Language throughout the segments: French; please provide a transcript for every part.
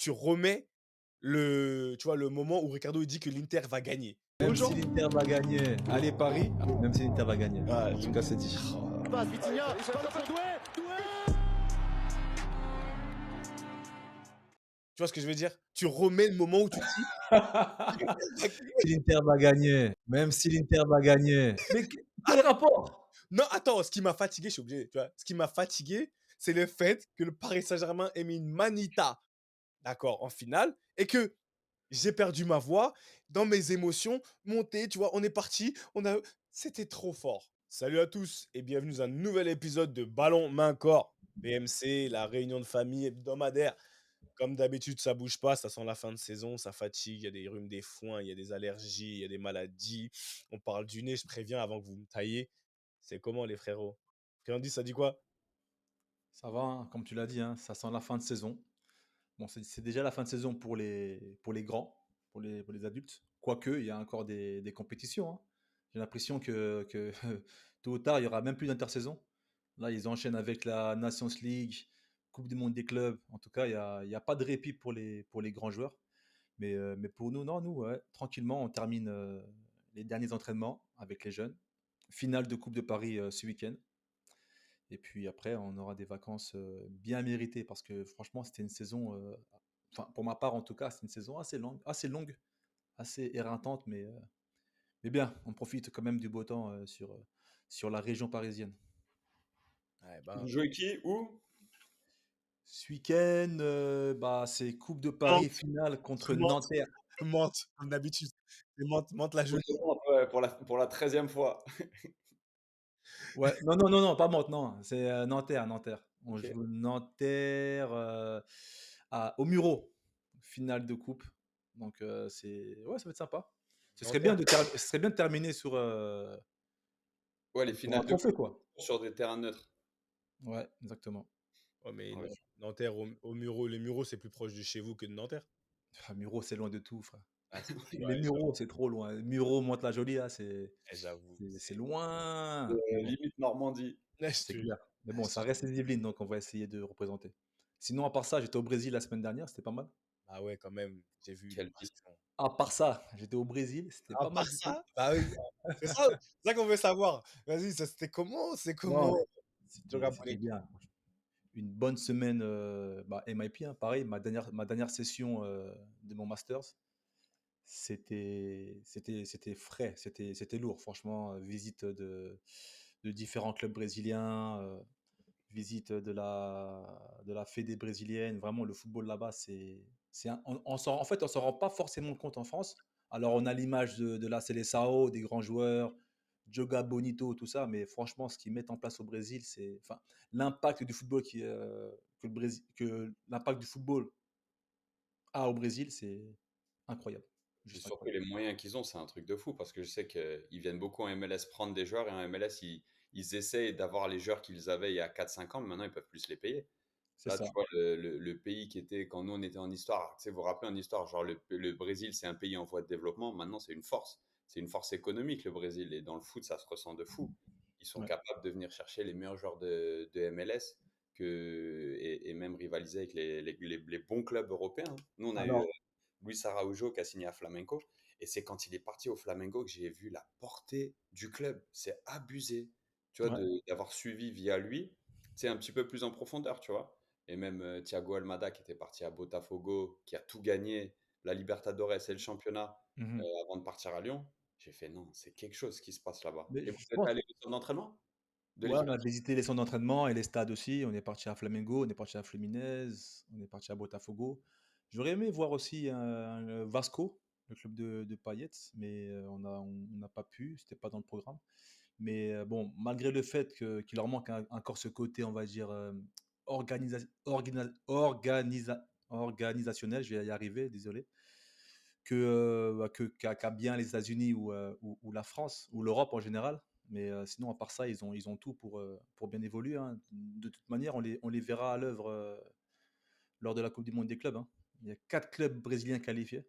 tu remets tu vois, le moment où Ricardo il dit que l'Inter va gagner. Même si l'Inter va gagner, allez Paris, même si l'Inter va gagner. Ah, En tout cas, c'est dit. Passe Vitinha, ballon pour Doué, tu vois ce que je veux dire? Tu remets le moment où tu dis Si l'Inter va gagner, même si l'Inter va gagner. Mais quel rapport? non, attends, ce qui m'a fatigué, je suis obligé, tu vois? Ce qui m'a fatigué, c'est le fait que le Paris Saint-Germain ait mis une manita, d'accord, en finale et que j'ai perdu ma voix dans mes émotions, montées, tu vois? On est parti, c'était trop fort. Salut à tous et bienvenue dans un nouvel épisode de Ballon Main Corps, BMC, la réunion de famille hebdomadaire. Comme d'habitude, ça bouge pas, ça sent la fin de saison, ça fatigue, il y a des rhumes, des foins, il y a des allergies, il y a des maladies. On parle du nez, je préviens avant que vous me tailliez. C'est comment les frérots? Friandis, ça dit quoi? Ça va, hein, comme tu l'as dit, hein, ça sent la fin de saison. Bon, c'est déjà la fin de saison pour les grands, pour les adultes. Quoique, il y a encore des compétitions, hein. J'ai l'impression que tôt ou tard, il y aura même plus d'intersaison. Là, ils enchaînent avec la Nations League, Coupe du Monde des clubs. En tout cas, il y a pas de répit pour les grands joueurs. Mais pour nous, non, nous, ouais, tranquillement, on termine les derniers entraînements avec les jeunes. Finale de Coupe de Paris ce week-end. Et puis après, on aura des vacances bien méritées parce que franchement, c'était une saison, enfin pour ma part en tout cas, c'est une saison assez longue, assez éreintante, mais bien, on profite quand même du beau temps sur la région parisienne. Ouais, Vous ben, jouez qui? Où? Ce week-end, bah, c'est Coupe de Paris Mantes, finale contre Mantes, Nanterre. Mantes, comme d'habitude. C'est Mantes, Mantes la jolie. Ouais, pour la 13e fois. Ouais, non, non, non, non, pas maintenant, c'est Nanterre. On Ok. joue Nanterre au Muro, finale de coupe. Donc ouais, ça va être sympa. Nanterre. Ce serait bien de terminer Ouais, les sur un finales de trophée, coupe quoi. sur des terrains neutres. Ouais, exactement. Ouais, mais Ouais. Nanterre au Muro, les Mureaux, c'est plus proche de chez vous que de Nanterre. Muro, c'est loin de tout, frère. Ah, Les ouais, Mureaux, c'est trop loin. Muro, Mantes-la-Jolie, là, j'avoue. c'est loin. Mais bon, Limite Normandie. Je c'est te clair. Mais bon, ça jure. reste les Yvelines, donc on va essayer de représenter. Sinon, à part ça, j'étais au Brésil la semaine dernière, c'était pas mal. Ah ouais, quand même, j'ai vu Quelle vie. l'émission. À part ça, j'étais au Brésil, c'était À pas mal part du tout. ça, bah oui, c'est ça qu'on veut savoir. Vas-y, ça c'était comment? C'est Non, comment? c'était bien. Une bonne semaine bah, MIP, hein, pareil, ma dernière session de mon masters, c'était frais, c'était lourd, franchement. Visite de différents clubs brésiliens, visite de la Fédé brésilienne. Vraiment, le football là-bas, en fait, on s'en rend pas forcément compte en France. Alors, on a l'image de la Seleção, des grands joueurs, Joga Bonito, tout ça, mais franchement, ce qu'ils mettent en place au Brésil, enfin, l'impact du football que l'impact du football a au Brésil, c'est incroyable, Puis juste surtout, incroyable. les moyens qu'ils ont, c'est un truc de fou parce que je sais qu'ils viennent beaucoup en MLS prendre des joueurs et en MLS, ils essayent d'avoir les joueurs qu'ils avaient il y a 4 5 ans, mais maintenant, ils peuvent plus se les payer. C'est Là, ça. tu vois, le pays qui était, quand nous on était en histoire, tu sais, vous vous rappelez en histoire, genre le Brésil, c'est un pays en voie de développement. Maintenant, c'est une force. C'est une force économique, le Brésil. Et dans le foot, ça se ressent de fou. Ils sont Ouais. capables de venir chercher les meilleurs joueurs de MLS et même rivaliser avec les bons clubs européens, hein. Nous, on a eu Alors, Luis Araujo qui a signé à Flamengo. Et c'est quand il est parti au Flamengo que j'ai vu la portée du club. C'est abusé, tu vois, ouais. d'avoir suivi via lui. C'est un petit peu plus en profondeur, tu vois. Et même Thiago Almada qui était parti à Botafogo, qui a tout gagné, la Libertadores et le championnat Mhm. avant de partir à Lyon. J'ai fait non, c'est quelque chose qui se passe là-bas. Mais Et vous je êtes pense, allé au centre d'entraînement de ouais, l'équipe on a visité les centres d'entraînement et les stades aussi. On est parti à Flamengo, on est parti à Fluminense, on est parti à Botafogo. J'aurais aimé voir aussi un Vasco, le club de Payet, mais on n'a pas pu, c'était pas dans le programme. Mais bon, malgré le fait qu'il leur manque encore ce côté, on va dire, organisationnel, je vais y arriver, désolé, qu'a bien les États-Unis ou la France, ou l'Europe en général. Mais sinon, à part ça, ils ont tout pour bien évoluer, hein. De toute manière, on les verra à l'œuvre lors de la Coupe du Monde des clubs, hein. Il y a 4 clubs brésiliens qualifiés.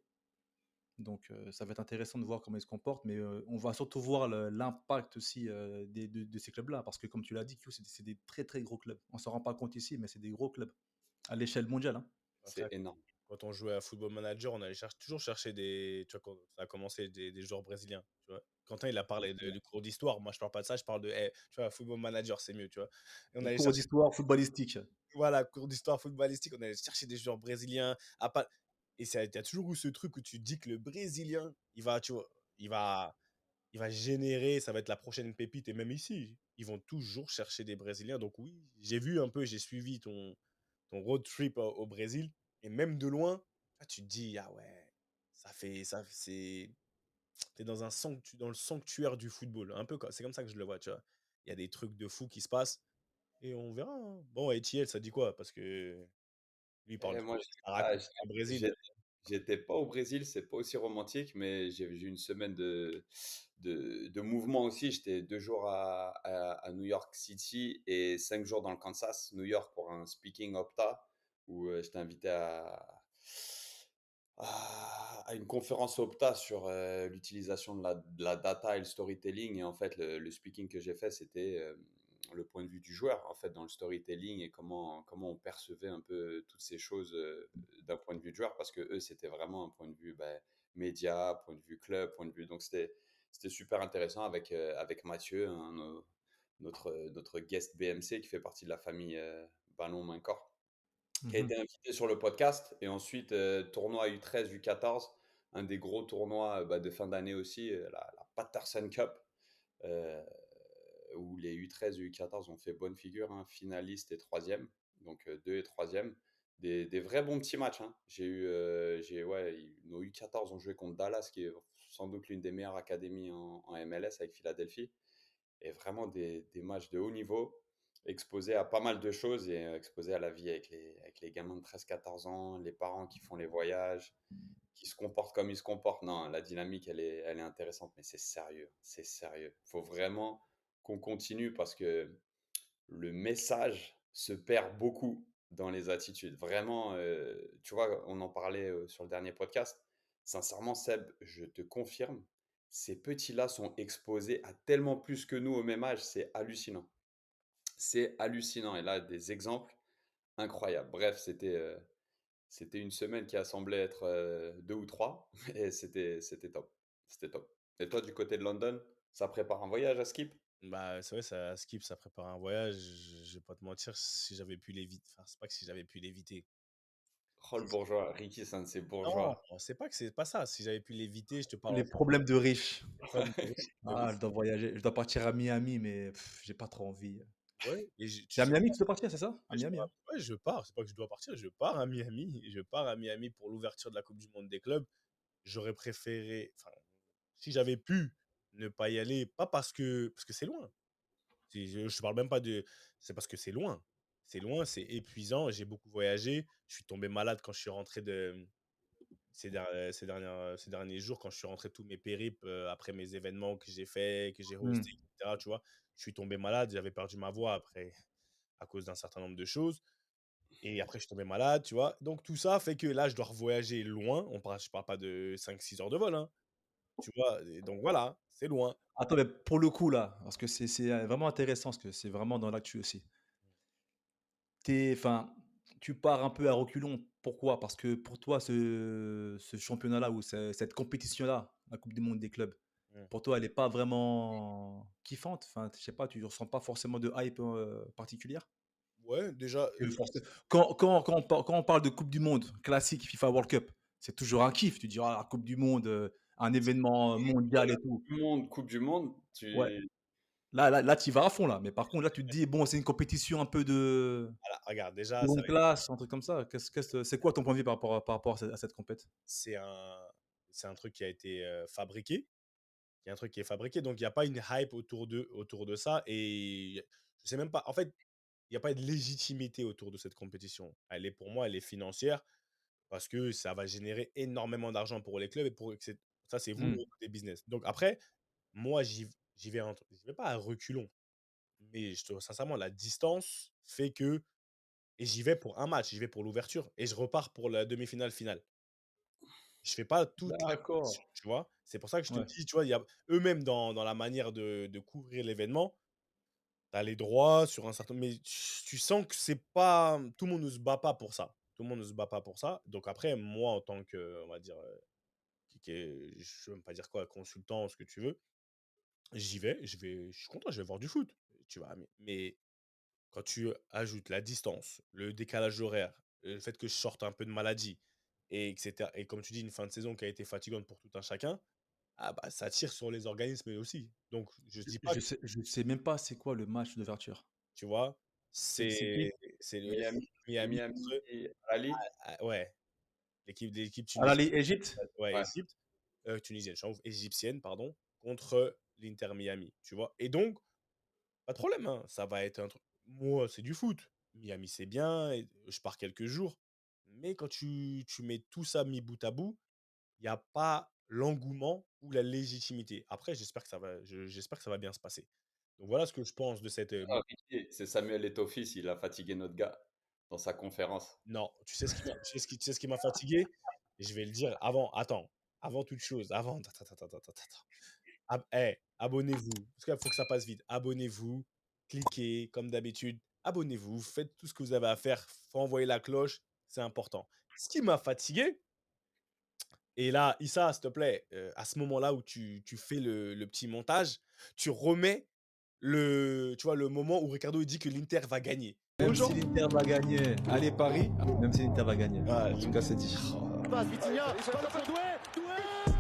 Donc, ça va être intéressant de voir comment ils se comportent. Mais on va surtout voir l'impact aussi de ces clubs-là. Parce que, comme tu l'as dit, Q, c'est des très, très gros clubs. On ne s'en rend pas compte ici, mais c'est des gros clubs à l'échelle mondiale, hein. C'est énorme. quand on jouait à Football Manager, on allait toujours chercher des. Tu vois, quand ça a commencé, des joueurs brésiliens. Tu vois. Quentin, il a parlé du cours d'histoire. Moi, je parle pas de ça. Je parle de. Tu vois, Football Manager, c'est mieux. Tu vois. Et on Les allait cours chercher. d'histoire footballistique. Voilà, cours d'histoire footballistique. On allait chercher des joueurs brésiliens. Et ça, t'as toujours eu ce truc où tu te dis que le Brésilien, il va, tu vois, il va générer, ça va être la prochaine pépite. Et même ici, ils vont toujours chercher des Brésiliens. Donc oui, j'ai vu un peu, j'ai suivi ton road trip au Brésil. Et même de loin, là, tu te dis, ah ouais, t'es dans dans le sanctuaire du football. Un peu, c'est comme ça que je le vois, tu vois. Il y a des trucs de fou qui se passent et on verra, hein. Bon, Etiel, ça dit quoi? Parce que lui, il parle Et trop. moi, Ça raconte le Brésil. j'ai- j'étais pas au Brésil, c'est pas aussi romantique, mais j'ai eu une semaine de mouvement aussi. J'étais 2 jours à New York City et 5 jours dans le Kansas, New York pour un speaking Opta où j'étais invité à une conférence Opta sur l'utilisation de la data et le storytelling. Et en fait, le speaking que j'ai fait, c'était le point de vue du joueur, en fait, dans le storytelling et comment on percevait un peu toutes ces choses d'un point de vue de joueur, parce que eux, c'était vraiment un point de vue média, point de vue club, point de vue. Donc, c'était super intéressant avec Mathieu, notre guest BMC qui fait partie de la famille Ballon Main Corps, qui a Mhm. été invité sur le podcast. Et ensuite, tournoi U13, U14, un des gros tournois de fin d'année aussi, la Patterson Cup, euh, où les U13 et U14 ont fait bonne figure, hein, finaliste et troisième, donc 2 et troisième. Des vrais bons petits matchs, hein. Ouais, nos U14 ont joué contre Dallas, qui est sans doute l'une des meilleures académies en MLS avec Philadelphie, et vraiment des matchs de haut niveau, exposés à pas mal de choses et exposés à la vie avec les gamins de 13-14 ans, les parents qui font les voyages, qui se comportent comme ils se comportent. Non, la dynamique, elle est intéressante, mais c'est sérieux, c'est sérieux. Il faut vraiment qu'on continue parce que le message se perd beaucoup dans les attitudes. Vraiment, tu vois, on en parlait sur le dernier podcast. Sincèrement, Seb, je te confirme, ces petits-là sont exposés à tellement plus que nous au même âge, c'est hallucinant. C'est hallucinant. Et là, des exemples incroyables. Bref, c'était une semaine qui a semblé être 2 ou 3 et c'était top. C'était top. Et toi, du côté de London, ça prépare un voyage à Skip? Bah, c'est vrai, ça skip, ça prépare un voyage. Je vais pas te mentir, si j'avais pu l'éviter. Enfin, c'est pas que si j'avais pu l'éviter. Oh, le bourgeois. Ricky, c'est un de ces Non, bourgeois. c'est pas que c'est pas ça. Si j'avais pu l'éviter, je te parle Les en problèmes de riches. problème de riche, de Ah, ouf. je dois voyager. Je dois partir à Miami, mais j'ai pas trop envie. Ouais, et tu C'est à sais Miami quoi? que tu dois partir, c'est ça? À Ouais, Miami, hein? je pars. C'est pas que je dois partir, je pars à Miami. Je pars à Miami pour l'ouverture de la Coupe du monde des clubs. J'aurais préféré, enfin, si j'avais pu ne pas y aller, pas parce que c'est loin. Je parle même pas de, c'est parce que c'est loin. C'est loin, c'est épuisant. J'ai beaucoup voyagé. Je suis tombé malade quand je suis rentré de ces derniers jours, quand je suis rentré de tous mes périples après mes événements que j'ai fait, que j'ai Hmm. hosté, etc. Tu vois, je suis tombé malade. J'avais perdu ma voix après à cause d'un certain nombre de choses. Et après, je suis tombé malade, tu vois. Donc, tout ça fait que là, je dois revoyager loin. Je parle pas de 5 6 heures de vol, hein, tu vois. Et donc, voilà, c'est loin. Attends, mais pour le coup, là, parce que c'est vraiment intéressant, parce que c'est vraiment dans l'actu aussi. Enfin, tu pars un peu à reculons. Pourquoi? Parce que pour toi, ce championnat-là ou cette compétition-là, la Coupe du monde des clubs, Mm. pour toi, elle n'est pas vraiment kiffante. Enfin, je sais pas, tu ressens pas forcément de hype particulière. Ouais, déjà, Que quand on parle de Coupe du monde classique FIFA World Cup, c'est toujours un kiff. Tu dis, ah, la Coupe du monde, un événement mondial La et tout. Coupe du Monde, Ouais, là tu y vas à fond, là. Mais par contre, là, tu te dis, bon, c'est une compétition un peu de voilà, regarde, déjà, seconde classe, un truc comme ça. C'est quoi ton point de vue par rapport à cette compète? c'est un, c'est un truc qui a été fabriqué. Il y a un truc qui est fabriqué. Donc, il n'y a pas une hype autour de ça. Et je sais même pas. En fait, il n'y a pas de légitimité autour de cette compétition. Pour moi, elle est financière parce que ça va générer énormément d'argent pour les clubs et ça, c'est vous, Mmh. le côté business. Donc, après, moi, j'y vais pas à reculons. Mais sincèrement, la distance fait que. Et j'y vais pour un match, j'y vais pour l'ouverture et je repars pour la demi-finale finale. Je fais pas toute la D'accord. compétition, tu vois. C'est pour ça que je te Ouais. dis, tu vois, il y a eux-mêmes dans la manière de couvrir l'événement, tu as les droits sur un certain. Mais tu sens que c'est pas. Tout le monde ne se bat pas pour ça. Tout le monde ne se bat pas pour ça. Donc après, moi, en tant que, on va dire, qui est, je ne veux pas dire quoi, consultant, ce que tu veux, j'y vais, je suis content, je vais voir du foot. Tu vois, mais quand tu ajoutes la distance, le décalage horaire, le fait que je sorte un peu de maladie, et etc. Et comme tu dis, une fin de saison qui a été fatigante pour tout un chacun, ah bah, ça tire sur les organismes aussi. Donc, je dis pas que, Je sais même pas c'est quoi le match d'ouverture. tu vois, C'est qui? c'est le Miami, Miami Miami contre, et Ali. ouais, l'équipe Al tunisienne, Ahly Égypte? ouais, Ouais. Égypte, tunisienne, égyptienne, pardon, contre l'Inter Miami, tu vois. Et donc, pas de problème, hein, ça va être un truc. Moi, c'est du foot. Miami, c'est bien, et je pars quelques jours. Mais quand tu mets tout ça mis bout à bout, il y a pas l'engouement ou la légitimité. Après, j'espère que ça va bien se passer. Donc voilà ce que je pense de cette, Ah, Ricky, c'est Samuel Eto'o-Fils, il a fatigué notre gars dans sa conférence. non, tu sais ce qui m'a fatigué? Et je vais le dire avant toute chose, attends. Abonnez-vous, parce qu'il faut que ça passe vite. Abonnez-vous, cliquez comme d'habitude, abonnez-vous, faites tout ce que vous avez à faire, faut envoyer la cloche, c'est important. Ce qui m'a fatigué, et là, Issa, s'il te plaît, à ce moment-là où tu fais le petit montage, tu remets tu vois, le moment où Ricardo il dit que l'Inter va gagner. Même Aux si gens. l'Inter va gagner, allez Paris, même si l'Inter va gagner. Ah, En tout cas, c'est dit. Passe Vitinha, balle pour Doué. Doué.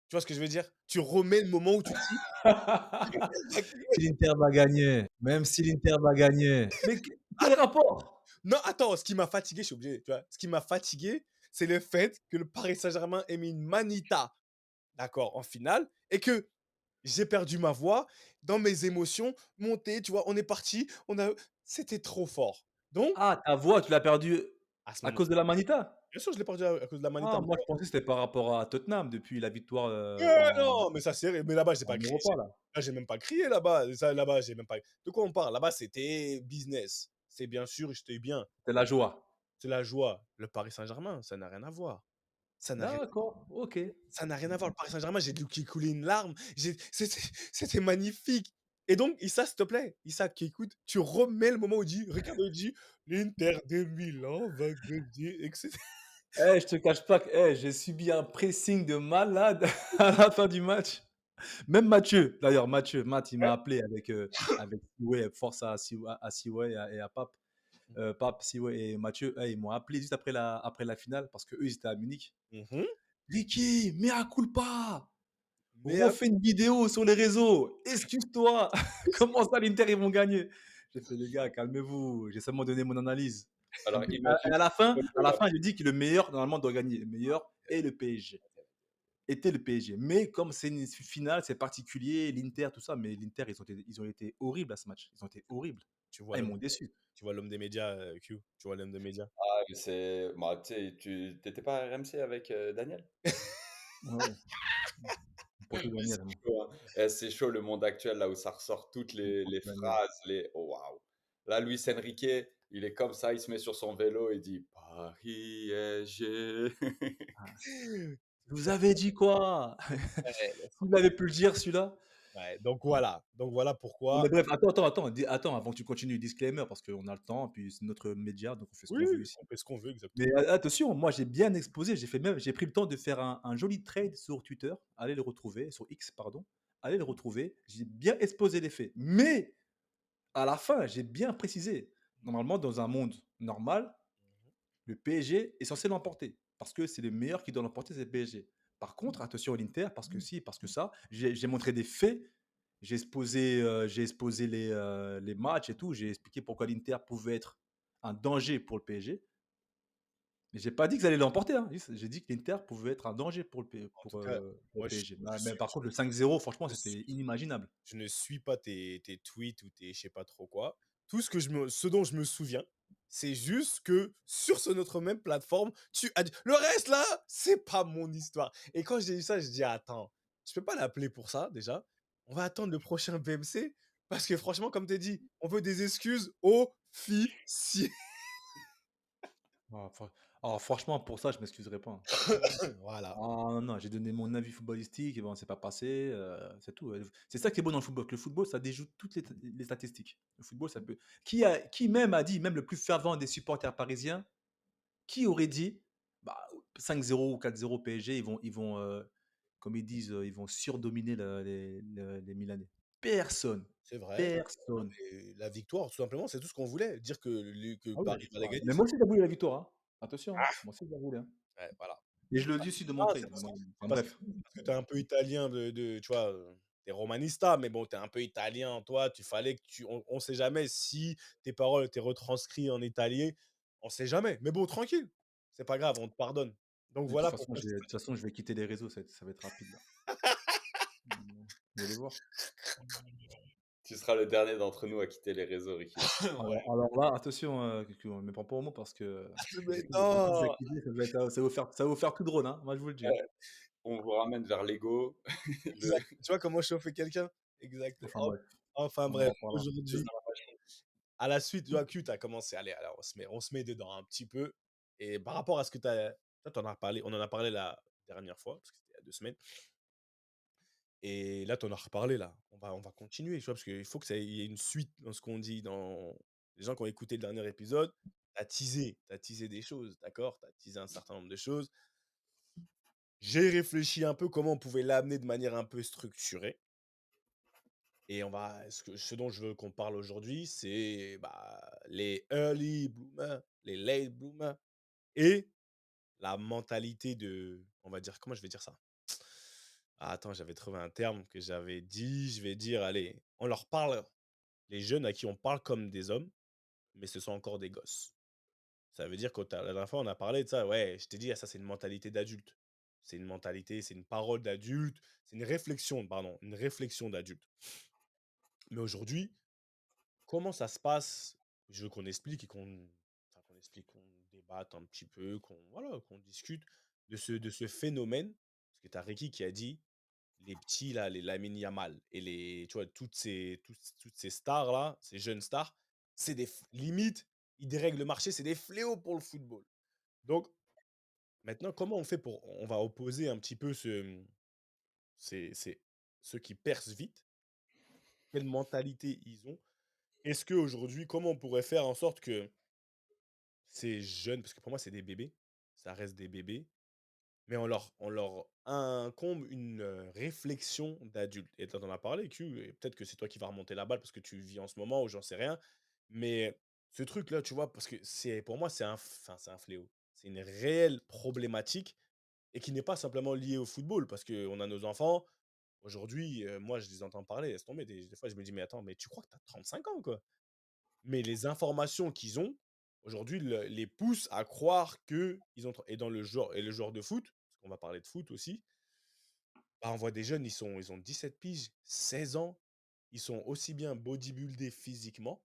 tu vois ce que je veux dire? Tu remets le moment où tu dis Si l'Inter va gagner, même si l'Inter va gagner. Mais quel rapport? non, attends, ce qui m'a fatigué, je suis obligé, tu vois? Ce qui m'a fatigué, c'est le fait que le Paris Saint-Germain ait mis une manita, d'accord, en finale, et que j'ai perdu ma voix dans mes émotions montées, tu vois? On est parti, c'était trop fort. Donc, Ah, ta voix, tu l'as perdue à ce à moment, cause de la Manita? bien sûr, je l'ai perdu à cause de la manita. Ah, moi, je pensais que c'était par rapport à Tottenham depuis la victoire Non, mais ça c'est mais là-bas, j'ai en pas crié, Europa, là. là, j'ai même pas crié là-bas. Ça, là-bas, j'ai même pas de quoi on parle? Là-bas, c'était business. C'est bien sûr, j'étais bien. C'est la joie. C'est la joie. Le Paris Saint-Germain, ça n'a rien à voir. Ça n'a rien D'accord, ok. Ça n'a rien à voir. Le Paris Saint-Germain, j'ai dû qui couler une larme. C'était magnifique. Et donc, Issa, s'il te plaît, Issa qui écoute, tu remets le moment où Ricardo dit l'Inter de Milan va gagner, etc. Eh, je te cache pas que j'ai subi un pressing de malade à la fin du match. Même Mathieu, d'ailleurs, Matt, il m'a appelé avec Siway, force à Siway et à Pape. Pape, Siway et Mathieu, ils m'ont appelé juste après la finale parce qu'eux, ils étaient à Munich. Mhm. Ricky, mea culpa! Mais Refais une vidéo sur les réseaux, excuse-toi! Comment ça, l'Inter, ils vont gagner? J'ai fait, les gars, calmez-vous, j'ai seulement donné mon analyse. Et Alors puis, imagine, à la fin, j'ai dit que le meilleur, normalement, doit gagner. Le meilleur est le PSG. Était le PSG. Mais comme c'est une finale, c'est particulier, l'Inter, tout ça, mais l'Inter, ils ont été horribles à ce match. Ils ont été horribles. tu Ah, vois ils l'homme m'ont déçu. tu vois l'homme des médias, Q, tu vois l'homme des médias. ah, mais c'est, bah, tu sais, tu t'étais pas à RMC avec Daniel? Ouais, ouais. Pour tout Lui, gagner, c'est vraiment. chaud, hein. C'est chaud le monde actuel là où ça ressort toutes Pour les tout gagner. phrases, oh, waouh. Là, Luis Enrique, il est comme ça, il se met sur son vélo et dit Paris SG. Je vous avais dit quoi? Ouais, laisse Vous tomber. l'avez pu le dire, celui-là? Ouais, donc voilà Bon, pourquoi. mais bref, attends, avant que tu continues, disclaimer, parce qu'on a le temps, puis c'est notre média, donc on fait ce Oui, qu'on veut ici. on fait ce qu'on veut Mais exactement. attention, moi j'ai bien exposé, j'ai pris le temps de faire un joli trade sur Twitter, allez le retrouver, sur X, pardon, allez le retrouver, j'ai bien exposé les faits. Mais à la fin, j'ai bien précisé, normalement dans un monde normal, le PSG est censé l'emporter, parce que c'est le meilleur qui doit l'emporter, c'est le PSG. Par contre, attention à l'Inter, parce que si, parce que ça, j'ai montré des faits, j'ai exposé les matchs et tout, j'ai expliqué pourquoi l'Inter pouvait être un danger pour le PSG. Mais j'ai pas dit qu'ils allaient l'emporter, hein. J'ai dit que l'Inter pouvait être un danger En tout cas, pour le moi PSG. je Mais suis par contre, le 5-0, franchement, je c'était suis inimaginable. je ne suis pas tes tweets ou tes je sais pas trop quoi. Tout ce dont je me souviens, c'est juste que sur ce notre même plateforme, tu as dit le reste là, c'est pas mon histoire. Et quand j'ai eu ça, je dis: «Attends, je peux pas l'appeler pour ça déjà. On va attendre le prochain BMC parce que franchement, comme tu dit, on veut des excuses officielles». Ah, Alors franchement, pour ça, je m'excuserai pas, hein. Voilà, Ah non, non, j'ai donné mon avis footballistique et bon, c'est pas passé, c'est tout, c'est ça qui est beau dans le football, que le football, ça déjoue toutes les statistiques. Le football, ça peut qui même a dit, même le plus fervent des supporters parisiens, qui aurait dit, bah, 5-0 ou 4-0 PSG, comme ils disent, ils vont surdominer les Milanais. Personne, c'est vrai. Non, personne. mais la victoire, tout simplement, c'est tout ce qu'on voulait. Dire que Ah oui, la Paris allait victoire, gagner, mais c'est moi aussi j'ai voulu la victoire, hein. Attention, hein, ah! moi aussi je la voulais, hein, Ouais, voilà. et je le dis aussi de Ah, montrer, moi c'est enfin parce que bref. tu es un peu italien tu vois, tu romanista, mais bon, tu es un peu italien, toi, tu fallait que on sait jamais si tes paroles étaient retranscrites en italien, on sait jamais. Mais bon, tranquille, c'est pas grave, on te pardonne. Donc De toute voilà façon, pourquoi je de toute façon, je vais quitter les réseaux, ça va être rapide là. Vous allez voir. Tu seras le dernier d'entre nous à quitter les réseaux, Ricky. ouais. Alors là, attention, que me prends pas au mot parce que Mais j'ai plus non! d'activer, ça va vous faire tout drôle, hein, moi je vous le dis, hein. Ouais, on vous ramène vers l'ego. Le Exact. Tu vois comment chauffer quelqu'un? Exact. Enfin bref, Enfin on en bref, reparlera. ce aujourd'hui, sera la machine. à la suite, tu vois, Q, tu as commencé, allez, alors on se met dedans un petit peu. Et par rapport à ce que tu as, toi, t'en as parlé, on en a parlé la dernière fois, parce que c'était il y a 2 semaines. Et là, tu en as reparlé, là. On va continuer, tu vois, parce qu'il faut que ça y ait une suite dans ce qu'on dit. Dans les gens qui ont écouté le dernier épisode, tu as teasé des choses, d'accord? Tu as teasé un certain nombre de choses. J'ai réfléchi un peu comment on pouvait l'amener de manière un peu structurée. Et ce dont je veux qu'on parle aujourd'hui, c'est bah, les early bloomers, les late bloomers et la mentalité on va dire, comment je vais dire ça? Ah, attends, j'avais trouvé un terme que j'avais dit, je vais dire, allez, on leur parle, les jeunes à qui on parle comme des hommes, mais ce sont encore des gosses. Ça veut dire que la dernière fois, on a parlé de ça, ouais, je t'ai dit, ah, ça c'est une mentalité d'adulte. C'est une mentalité, c'est une parole d'adulte, c'est une réflexion, pardon, une réflexion d'adulte. Mais aujourd'hui, comment ça se passe? Je veux qu'on explique et qu'on explique, qu'on débatte un petit peu, qu'on discute de ce phénomène. Parce que tu as Ricky qui a dit les petits, là, les Lamine Yamal et tu vois, toutes ces stars-là, ces jeunes stars, c'est limites, ils dérèglent le marché, c'est des fléaux pour le football. Donc, maintenant, comment on fait on va opposer un petit peu ceux qui percent vite, quelle mentalité ils ont. Est-ce qu'aujourd'hui, comment on pourrait faire en sorte que ces jeunes, parce que pour moi, c'est des bébés, ça reste des bébés, mais on leur incombe une réflexion d'adulte. Et tu en as parlé, Q, et peut-être que c'est toi qui vas remonter la balle parce que tu vis en ce moment ou j'en sais rien. Mais ce truc-là, tu vois, parce que pour moi, c'est un fléau. C'est une réelle problématique et qui n'est pas simplement liée au football parce qu'on a nos enfants. Aujourd'hui, moi, je les entends parler, laisse tomber. Des fois, je me dis, mais attends, mais tu crois que tu as 35 ans, quoi? Mais les informations qu'ils ont, aujourd'hui, les poussent à croire que ils ont et dans le joueur de foot, parce qu'on va parler de foot aussi, bah, on voit des jeunes, ils ont 17 piges, 16 ans, ils sont aussi bien bodybuildés physiquement,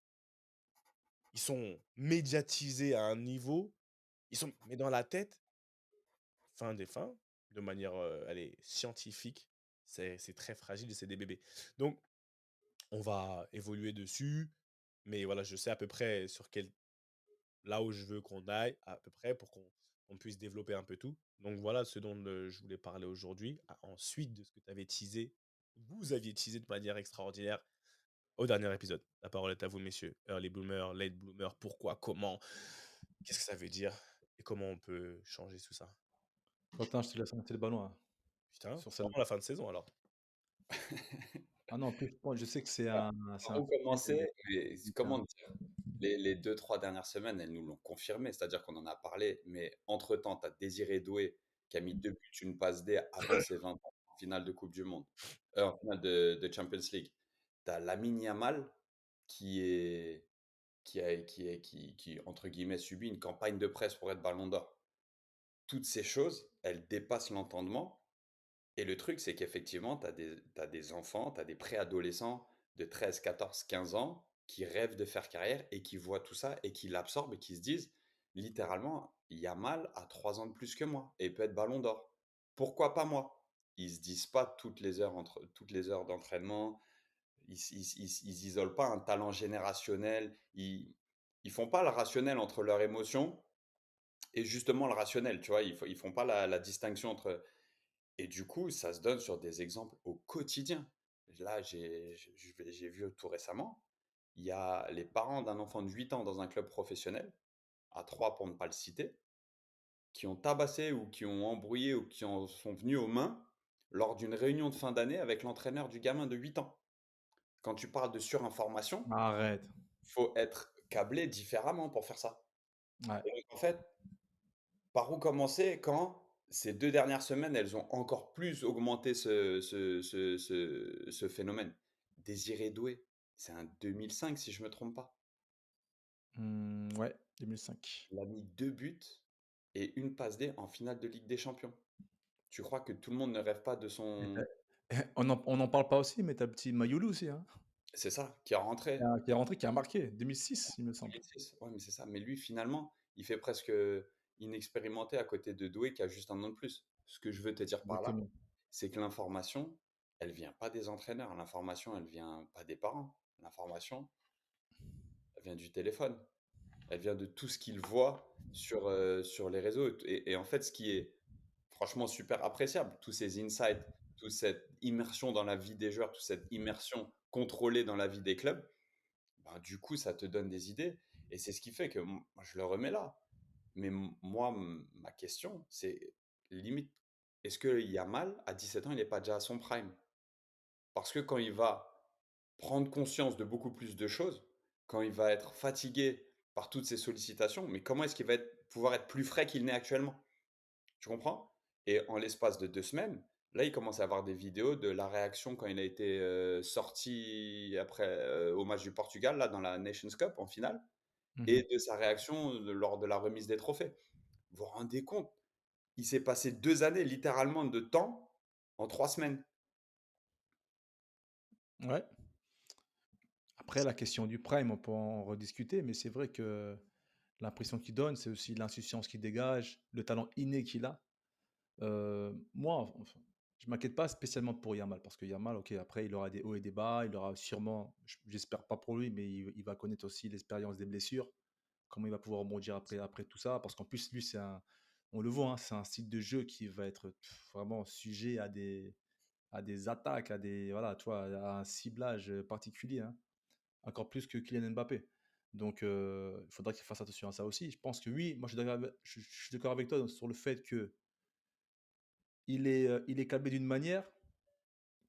ils sont médiatisés à un niveau, mais dans la tête, fin des fins, de manière, allez, scientifique, c'est très fragile et c'est des bébés. Donc on va évoluer dessus, mais voilà, je sais à peu près là où je veux qu'on aille à peu près pour qu'on puisse développer un peu tout. Donc voilà ce dont je voulais parler aujourd'hui. Ensuite de ce que tu avais teasé, vous aviez teasé de manière extraordinaire au dernier épisode. La parole est à vous, messieurs. Early bloomer, late bloomer, pourquoi, comment, qu'est-ce que ça veut dire et comment on peut changer tout ça. Attends, je te laisse monter le ballon là, Putain, sur c'est celle-là. vraiment la fin de saison alors. Ah non, en plus, moi je sais que c'est Par un où sujet commencer? Mais délicat. comment dire? Les 2-3 dernières semaines, elles nous l'ont confirmé, c'est-à-dire qu'on en a parlé, mais entre-temps, tu as Désiré Doué qui a mis 2 buts, une passe D avant ses 20 ans, en finale de coupe du monde, en finale de Champions League. Tu as Lamine Yamal qui est qui, entre guillemets, subit une campagne de presse pour être Ballon d'or. Toutes ces choses, elles dépassent l'entendement. Et le truc, c'est qu'effectivement, t'as des enfants, tu as des préadolescents de 13, 14, 15 ans qui rêvent de faire carrière et qui voient tout ça et qui l'absorbent et qui se disent, littéralement, Yamal a 3 ans de plus que moi et il peut être Ballon d'or. Pourquoi pas moi? Ils se disent pas toutes les heures d'entraînement, ils isolent pas un talent générationnel, ils font pas le rationnel entre leurs émotions et justement le rationnel, tu vois? Ils font pas la distinction entre et du coup, ça se donne sur des exemples au quotidien. Là, j'ai vu tout récemment, il y a les parents d'un enfant de 8 ans dans un club professionnel, à 3 pour ne pas le citer, qui ont tabassé ou qui ont embrouillé ou qui en sont venus aux mains lors d'une réunion de fin d'année avec l'entraîneur du gamin de 8 ans. Quand tu parles de surinformation, Arrête. faut être câblé différemment pour faire ça. Ouais. Et donc en fait, par où commencer quand ces 2 dernières semaines, elles ont encore plus augmenté ce phénomène? Désiré Doué, c'est un 2005 si je me trompe pas. Ouais, 2005. Il a mis 2 buts et une passe D en finale de Ligue des Champions. Tu crois que tout le monde ne rêve pas de Et son on en parle pas aussi, mais tu as le petit Mayoulou aussi, hein, c'est ça, qui est qui rentré est rentré, qui a marqué, 2006, il me en semble. 2006. Ouais, mais c'est ça, mais lui finalement, il fait presque, inexpérimenté à côté de Doué qui a juste un an de plus. Ce que je veux te dire par là, Exactement. c'est que l'information, elle vient pas des entraîneurs, l'information, elle vient pas des parents. L'information, elle vient du téléphone. Elle vient de tout ce qu'ils voient sur les réseaux et en fait, ce qui est franchement super appréciable, tous ces insights, toute cette immersion dans la vie des joueurs, toute cette immersion contrôlée dans la vie des clubs, ben, du coup, ça te donne des idées et c'est ce qui fait que moi, je le remets là. Mais moi, ma question, c'est limite, est-ce que Yamal, à 17 ans, il n'est pas déjà à son prime? Parce que quand il va prendre conscience de beaucoup plus de choses, quand il va être fatigué par toutes ces sollicitations, mais comment est-ce qu'il va pouvoir être plus frais qu'il n'est actuellement? Tu comprends? Et en l'espace de 2 semaines, là, il commence à avoir des vidéos de la réaction quand il a été, sorti après, au match du Portugal, là, dans la Nations Cup, en finale Mmh. et de sa réaction, lors de la remise des trophées. Vous vous rendez compte? Il s'est passé 2 années littéralement de temps en 3 semaines. Ouais. Après la question du prime, on peut en rediscuter, mais c'est vrai que l'impression qu'il donne, c'est aussi l'insouciance qu'il dégage, le talent inné qu'il a. Moi, enfin, je m'inquiète pas spécialement pour Yamal parce que Yamal, OK, après il aura des hauts et des bas, il aura sûrement, j'espère pas pour lui, mais il va connaître aussi l'expérience des blessures, comment il va pouvoir rebondir après tout ça, parce qu'en plus lui on le voit, hein, c'est un style de jeu qui va être vraiment sujet à des attaques, à des voilà, tu vois, à un ciblage particulier, hein, encore plus que Kylian Mbappé. Donc, il faudra qu'il fasse attention à ça aussi. Je pense que oui, moi je suis d'accord avec toi sur le fait que il est câblé d'une manière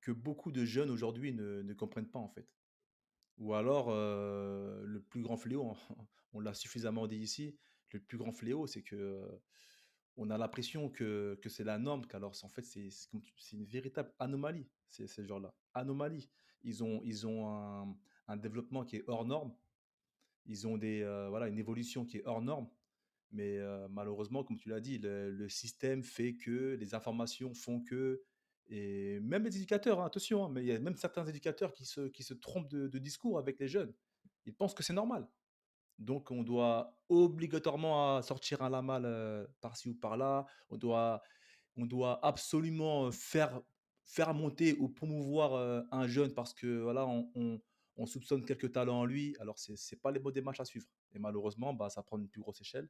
que beaucoup de jeunes aujourd'hui ne comprennent pas en fait. Ou alors, le plus grand fléau, on l'a suffisamment dit ici, le plus grand fléau, c'est que, on a l'impression que c'est la norme, qu'alors en fait c'est une véritable anomalie, ces gens-là. Anomalie. Ils ont un développement qui est hors norme, ils ont voilà, une évolution qui est hors norme, mais malheureusement, comme tu l'as dit, le système fait que, les informations font que, et même les éducateurs, hein, attention, hein, mais il y a même certains éducateurs qui se trompent de discours avec les jeunes. Ils pensent que c'est normal. Donc on doit obligatoirement sortir un Lamal par-ci ou par-là. On doit absolument faire monter ou promouvoir un jeune parce que voilà, on soupçonne quelques talents en lui. Alors c'est pas les bonnes démarches à suivre. Et malheureusement, bah, ça prend une plus grosse échelle.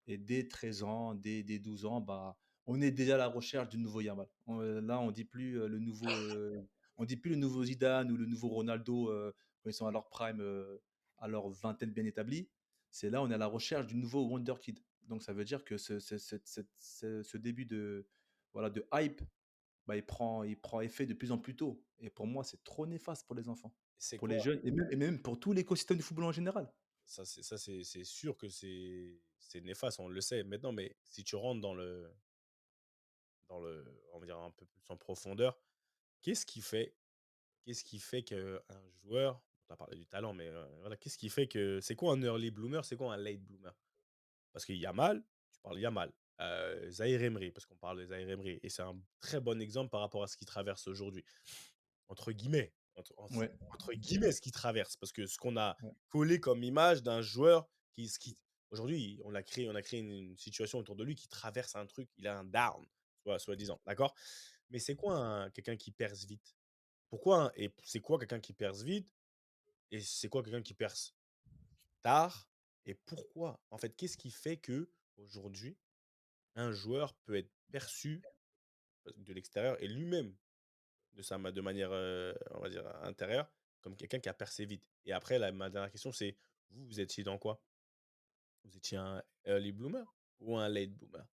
Et dès 13 ans, dès 12 ans, bah, on est déjà à la recherche du nouveau Yamal. Là, on dit plus le nouveau Zidane ou le nouveau Ronaldo quand ils sont à leur prime, à leur vingtaine bien établie. C'est là, on est à la recherche du nouveau Wonder Kid. Donc ça veut dire que ce début voilà, de hype, bah, il prend effet de plus en plus tôt. Et pour moi, c'est trop néfaste pour les enfants, C'est pour les quoi? jeunes et même pour tout l'écosystème du football en général. Ça, c'est sûr que c'est néfaste, on le sait maintenant, mais si tu rentres on va dire un peu plus en profondeur, qu'est-ce qui fait qu'est-ce qui fait qu'un joueur, tu as parlé du talent, mais voilà, qu'est-ce qui fait que c'est quoi un early bloomer, c'est quoi un late bloomer? Parce que Yamal, tu parles Yamal, Zahir Emery, parce qu'on parle de Zahir Emery et c'est un très bon exemple par rapport à ce qu'il traverse aujourd'hui. Entre guillemets, Ouais, entre guillemets, ce qu'il traverse, parce que ce qu'on a ouais, collé comme image d'un joueur qui aujourd'hui, on a créé une situation autour de lui qui traverse un truc, il a un down, soi-disant, d'accord? Mais c'est quoi quelqu'un qui perce vite? Pourquoi et c'est quoi quelqu'un qui perce vite et c'est quoi quelqu'un qui perce tard et pourquoi? En fait, qu'est-ce qui fait que aujourd'hui, un joueur peut être perçu de l'extérieur et lui-même de manière, on va dire, intérieure, comme quelqu'un qui a percé vite. Et après, ma dernière question, c'est vous, vous étiez dans quoi? Vous étiez un early bloomer ou un late bloomer?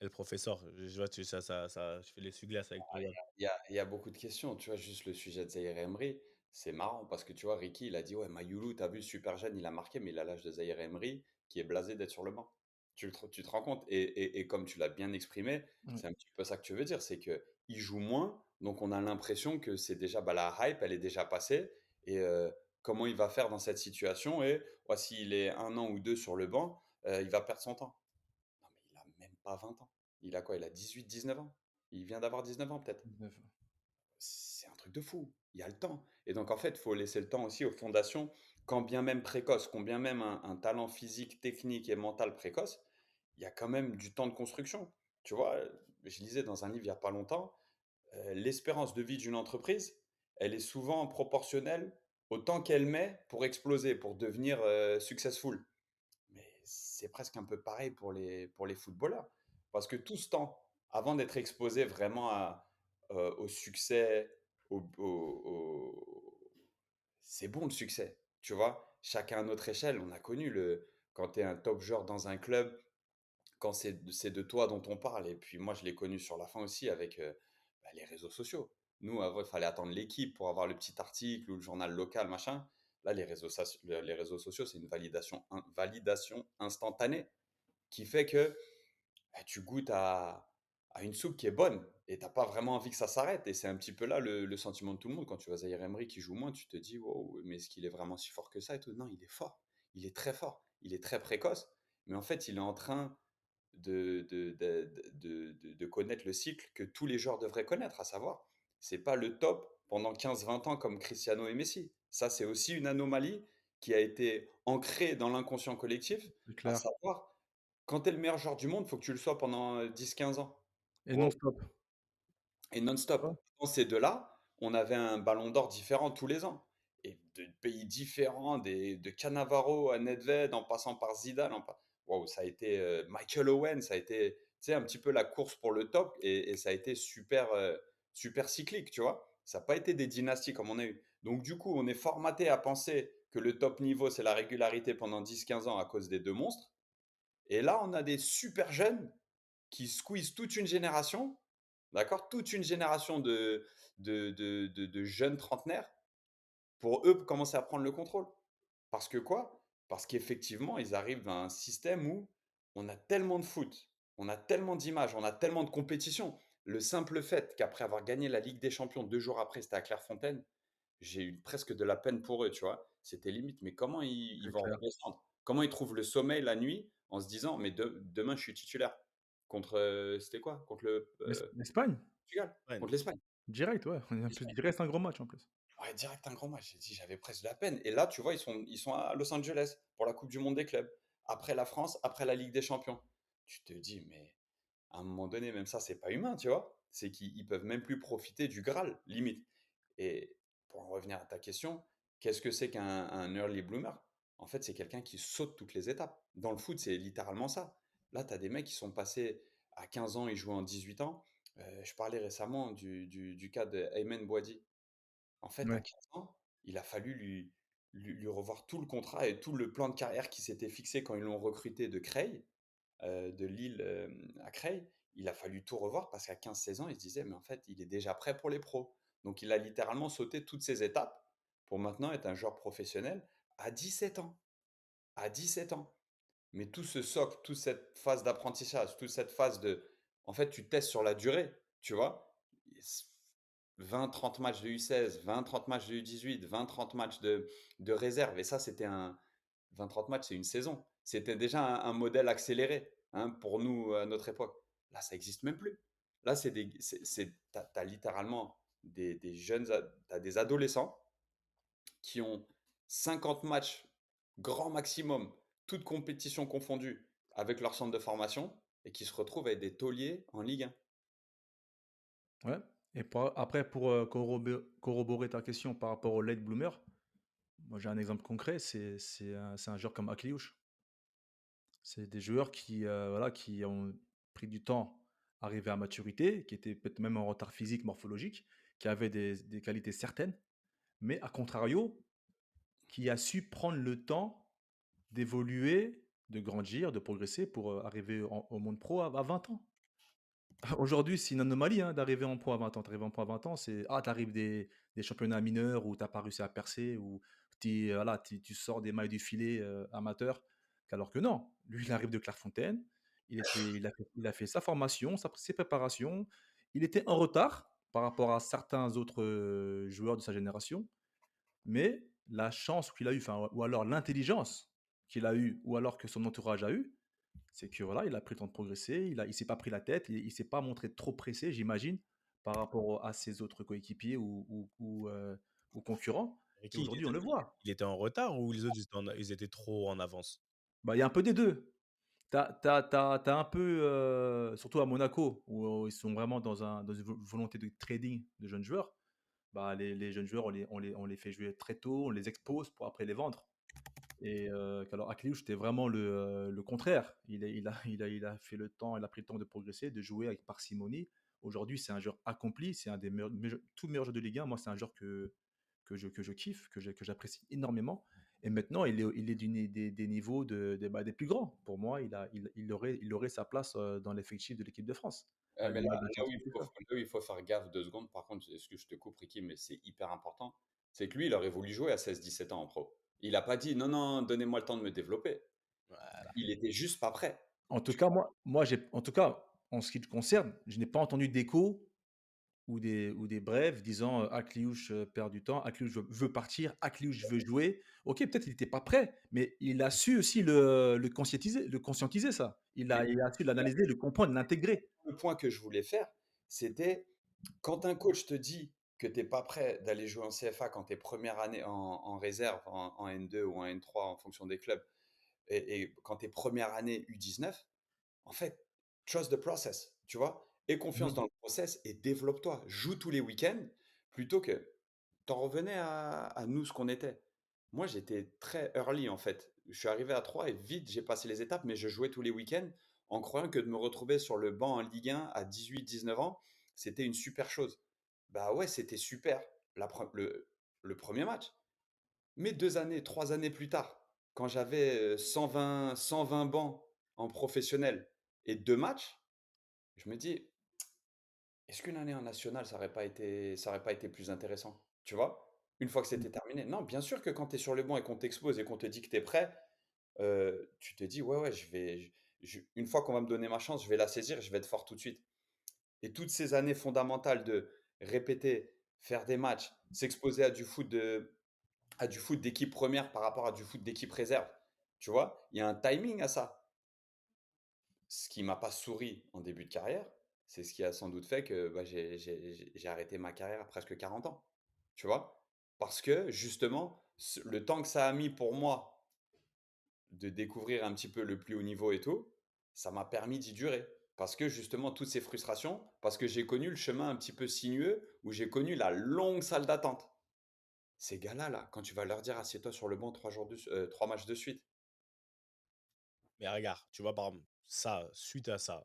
Et le professeur, je vois, je fais l'essuie-glace avec ton doigt. Il y a beaucoup de questions, tu vois? Juste le sujet de Zaïre Emery, c'est marrant parce que tu vois, Ricky, il a dit: «Ouais, Mayoulou, t'as vu, super jeune, il a marqué, mais il a l'âge de Zaïre Emery, qui est blasé d'être sur le banc». Tu te rends compte? Et comme tu l'as bien exprimé, Ouais. c'est un petit peu ça que tu veux dire, c'est que il joue moins, donc on a l'impression que c'est déjà, bah, la hype, elle est déjà passée et comment il va faire dans cette situation et ouais, s'il est 1 an ou 2 sur le banc, il va perdre son temps. Non, mais il a même pas 20 ans. Il a quoi? Il a 18, 19 ans. Il vient d'avoir 19 ans peut-être. 19. C'est un truc de fou. Il y a le temps. Et donc, en fait, il faut laisser le temps aussi aux fondations, quand bien même précoce, quand bien même un talent physique, technique et mental précoce, il y a quand même du temps de construction. Tu vois, je lisais dans un livre il n'y a pas longtemps, l'espérance de vie d'une entreprise, elle est souvent proportionnelle au temps qu'elle met pour exploser, pour devenir successful. Mais c'est presque un peu pareil pour les footballeurs. Parce que tout ce temps, avant d'être exposé vraiment au succès, c'est bon le succès, tu vois. Chacun à notre échelle, on a connu quand tu es un top joueur dans un club, quand c'est de toi dont on parle. Et puis moi, je l'ai connu sur la fin aussi avec bah, les réseaux sociaux. Nous, avant, il fallait attendre l'équipe pour avoir le petit article ou le journal local, machin. Là, les réseaux sociaux, c'est une validation instantanée qui fait que bah, tu goûtes à une soupe qui est bonne et t'as pas vraiment envie que ça s'arrête. Et c'est un petit peu là le sentiment de tout le monde. Quand tu vois Zaire Emery qui joue moins, tu te dis, wow, mais est-ce qu'il est vraiment si fort que ça et tout? Non, il est fort. Il est très fort. Il est très précoce. Mais en fait, il est en train de connaître le cycle que tous les joueurs devraient connaître, à savoir, c'est pas le top pendant 15-20 ans comme Cristiano et Messi. Ça, c'est aussi une anomalie qui a été ancrée dans l'inconscient collectif, C'est à clair. savoir, quand tu es le meilleur joueur du monde, il faut que tu le sois pendant 10-15 ans. Et Wow. non-stop. Et Ouais. non-stop. Dans ces deux-là, on avait un ballon d'or différent tous les ans. Et de pays différents, de Cannavaro à Nedved, en passant par Zidane. Waouh, ça a été Michael Owen, ça a été, tu sais, un petit peu la course pour le top. Et ça a été super, super cyclique, tu vois. Ça n'a pas été des dynasties comme on a eu. Donc, du coup, on est formaté à penser que le top niveau, c'est la régularité pendant 10-15 ans à cause des deux monstres. Et là, on a des super jeunes qui squeeze toute une génération, d'accord? Toute une génération de jeunes trentenaires pour eux commencer à prendre le contrôle. Parce que quoi? Parce qu'effectivement, ils arrivent à un système où on a tellement de foot, on a tellement d'images, on a tellement de compétitions. Le simple fait qu'après avoir gagné la Ligue des Champions 2 jours après, c'était à Clairefontaine, j'ai eu presque de la peine pour eux, tu vois. C'était limite, mais comment ils C'est vont clair. redescendre? Comment ils trouvent le sommeil la nuit en se disant, mais demain je suis titulaire contre, c'était quoi? Contre le L'Espagne? Portugal, Ouais, contre l'Espagne. Direct, ouais. En plus, L'Espagne. direct, un gros match en plus. Ouais, direct un grand match. J'ai dit, j'avais presque de la peine. Et là, tu vois, ils sont à Los Angeles pour la Coupe du Monde des clubs. Après la France, après la Ligue des Champions. Tu te dis, mais à un moment donné, même ça, c'est pas humain, tu vois. C'est qu'ils peuvent même plus profiter du Graal, limite. Et pour en revenir à ta question, qu'est-ce que c'est qu'un early bloomer? En fait, c'est quelqu'un qui saute toutes les étapes. Dans le foot, c'est littéralement ça. Là, tu as des mecs qui sont passés à 15 ans, ils jouaient en 18 ans. Je parlais récemment du cas de Ayman Bouadi. En fait, à Ouais. 15 ans, il a fallu lui revoir tout le contrat et tout le plan de carrière qui s'était fixé quand ils l'ont recruté de Creil, de Lille à Creil. Il a fallu tout revoir parce qu'à 15-16 ans, il se disait, mais en fait, il est déjà prêt pour les pros. Donc, il a littéralement sauté toutes ces étapes pour maintenant être un joueur professionnel à 17 ans. À 17 ans. Mais tout ce socle, toute cette phase d'apprentissage, toute cette phase de... En fait, tu testes sur la durée, tu vois. 20-30 matchs de U16, 20-30 matchs de U18, 20-30 matchs de réserve. Et ça, c'était un... 20-30 matchs, c'est une saison. C'était déjà un modèle accéléré hein, pour nous à notre époque. Là, ça n'existe même plus. Là, t'as littéralement des jeunes, t'as des adolescents qui ont 50 matchs grand maximum, toutes compétitions confondues, avec leur centre de formation, et qui se retrouvent avec des tauliers en Ligue 1. Ouais. Et après, pour corroborer ta question par rapport au late bloomer, moi j'ai un exemple concret, c'est un joueur comme Akliouche. C'est des joueurs qui, voilà, qui ont pris du temps à arriver à maturité, qui étaient peut-être même en retard physique, morphologique, qui avaient des qualités certaines, mais à contrario, qui a su prendre le temps d'évoluer, de grandir, de progresser pour, arriver au monde pro à 20 ans. Aujourd'hui, c'est une anomalie, hein, d'arriver en pro à 20 ans. Tu arrives en pro à 20 ans, c'est tu arrives des championnats mineurs où tu as pas réussi à percer, où voilà, tu sors des mailles du filet, amateur, qu'alors que non. Lui, il arrive de Clairefontaine, il a fait sa formation, ses préparations. Il était en retard par rapport à certains autres, joueurs de sa génération, mais la chance qu'il a eue, enfin, ou alors l'intelligence qu'il a eue, ou alors que son entourage a eu, c'est que voilà, il a pris le temps de progresser, il s'est pas pris la tête, il s'est pas montré trop pressé, j'imagine, par rapport à ses autres coéquipiers ou concurrents. Et Ricky, aujourd'hui, on le voit. il était en retard ou les autres, ils étaient trop en avance? Bah, il y a un peu des deux. T'as un peu, surtout à Monaco, où ils sont vraiment dans une volonté de trading de jeunes joueurs. Bah, les jeunes joueurs, on les fait jouer très tôt, on les expose pour après les vendre. Et qu'alors Akliouche, c'était vraiment le contraire. Il a fait le temps, il a pris le temps de progresser, de jouer avec parcimonie. Aujourd'hui, c'est un joueur accompli, c'est un des tout meilleurs joueurs de Ligue 1. Moi, c'est un joueur que je kiffe, que j'apprécie énormément. Et maintenant, il est des niveaux des plus grands. Pour moi, il aurait sa place dans l'effectif de l'équipe de France, à Mais là, l'image d'un là où il Thiago faut, Motta. là où il faut faire gaffe 2 secondes, par contre, est-ce que je te coupe, Ricky, mais c'est hyper important. C'est que lui, il aurait voulu jouer à 16-17 ans en pro. Il n'a pas dit non, non, donnez-moi le temps de me développer. Voilà. Il était juste pas prêt. En tout cas, en tout cas, en ce qui te concerne, je n'ai pas entendu d'écho ou des brèves disant Akliouche perd du temps, Akliouche veut partir, Akliouche veut jouer. Ok, peut-être il n'était pas prêt, mais il a su aussi le conscientiser ça. Il a su Et là, l'analyser, le comprendre, l'intégrer. le point que je voulais faire, c'était quand un coach te dit que tu n'es pas prêt d'aller jouer en CFA quand tu es première année en réserve, en N2 ou en N3 en fonction des clubs, et quand tu es première année U19, en fait, trust the process, tu vois? Aie confiance Mhm. dans le process et développe-toi. Joue tous les week-ends plutôt que t'en revenais à nous, ce qu'on était. Moi, j'étais très early, en fait. Je suis arrivé à 3 et vite, j'ai passé les étapes, mais je jouais tous les week-ends en croyant que de me retrouver sur le banc en Ligue 1 à 18-19 ans, c'était une super chose. Bah ouais, c'était super le premier match. Mais 2 années, 3 années plus tard, quand j'avais 120 bancs en professionnel et 2 matchs, je me dis, est-ce qu'une année en national, ça aurait pas été plus intéressant? Tu vois? Une fois que c'était terminé. Non, bien sûr que quand tu es sur le banc et qu'on t'expose et qu'on te dit que tu es prêt, tu te dis, ouais, ouais, une fois qu'on va me donner ma chance, je vais la saisir, je vais être fort tout de suite. Et toutes ces années fondamentales de répéter, faire des matchs, s'exposer à du foot d'équipe première par rapport à du foot d'équipe réserve. Tu vois? Il y a un timing à ça. Ce qui m'a pas souri en début de carrière, c'est ce qui a sans doute fait que, bah, j'ai arrêté ma carrière à presque 40 ans. Tu vois? Parce que justement, le temps que ça a mis pour moi de découvrir un petit peu le plus haut niveau et tout, ça m'a permis d'y durer. Parce que justement, toutes ces frustrations, parce que j'ai connu le chemin un petit peu sinueux, où j'ai connu la longue salle d'attente. Ces gars-là, là, quand tu vas leur dire assieds-toi sur le banc 3 matchs de suite. Mais regarde, tu vois, par exemple, ça, suite à ça,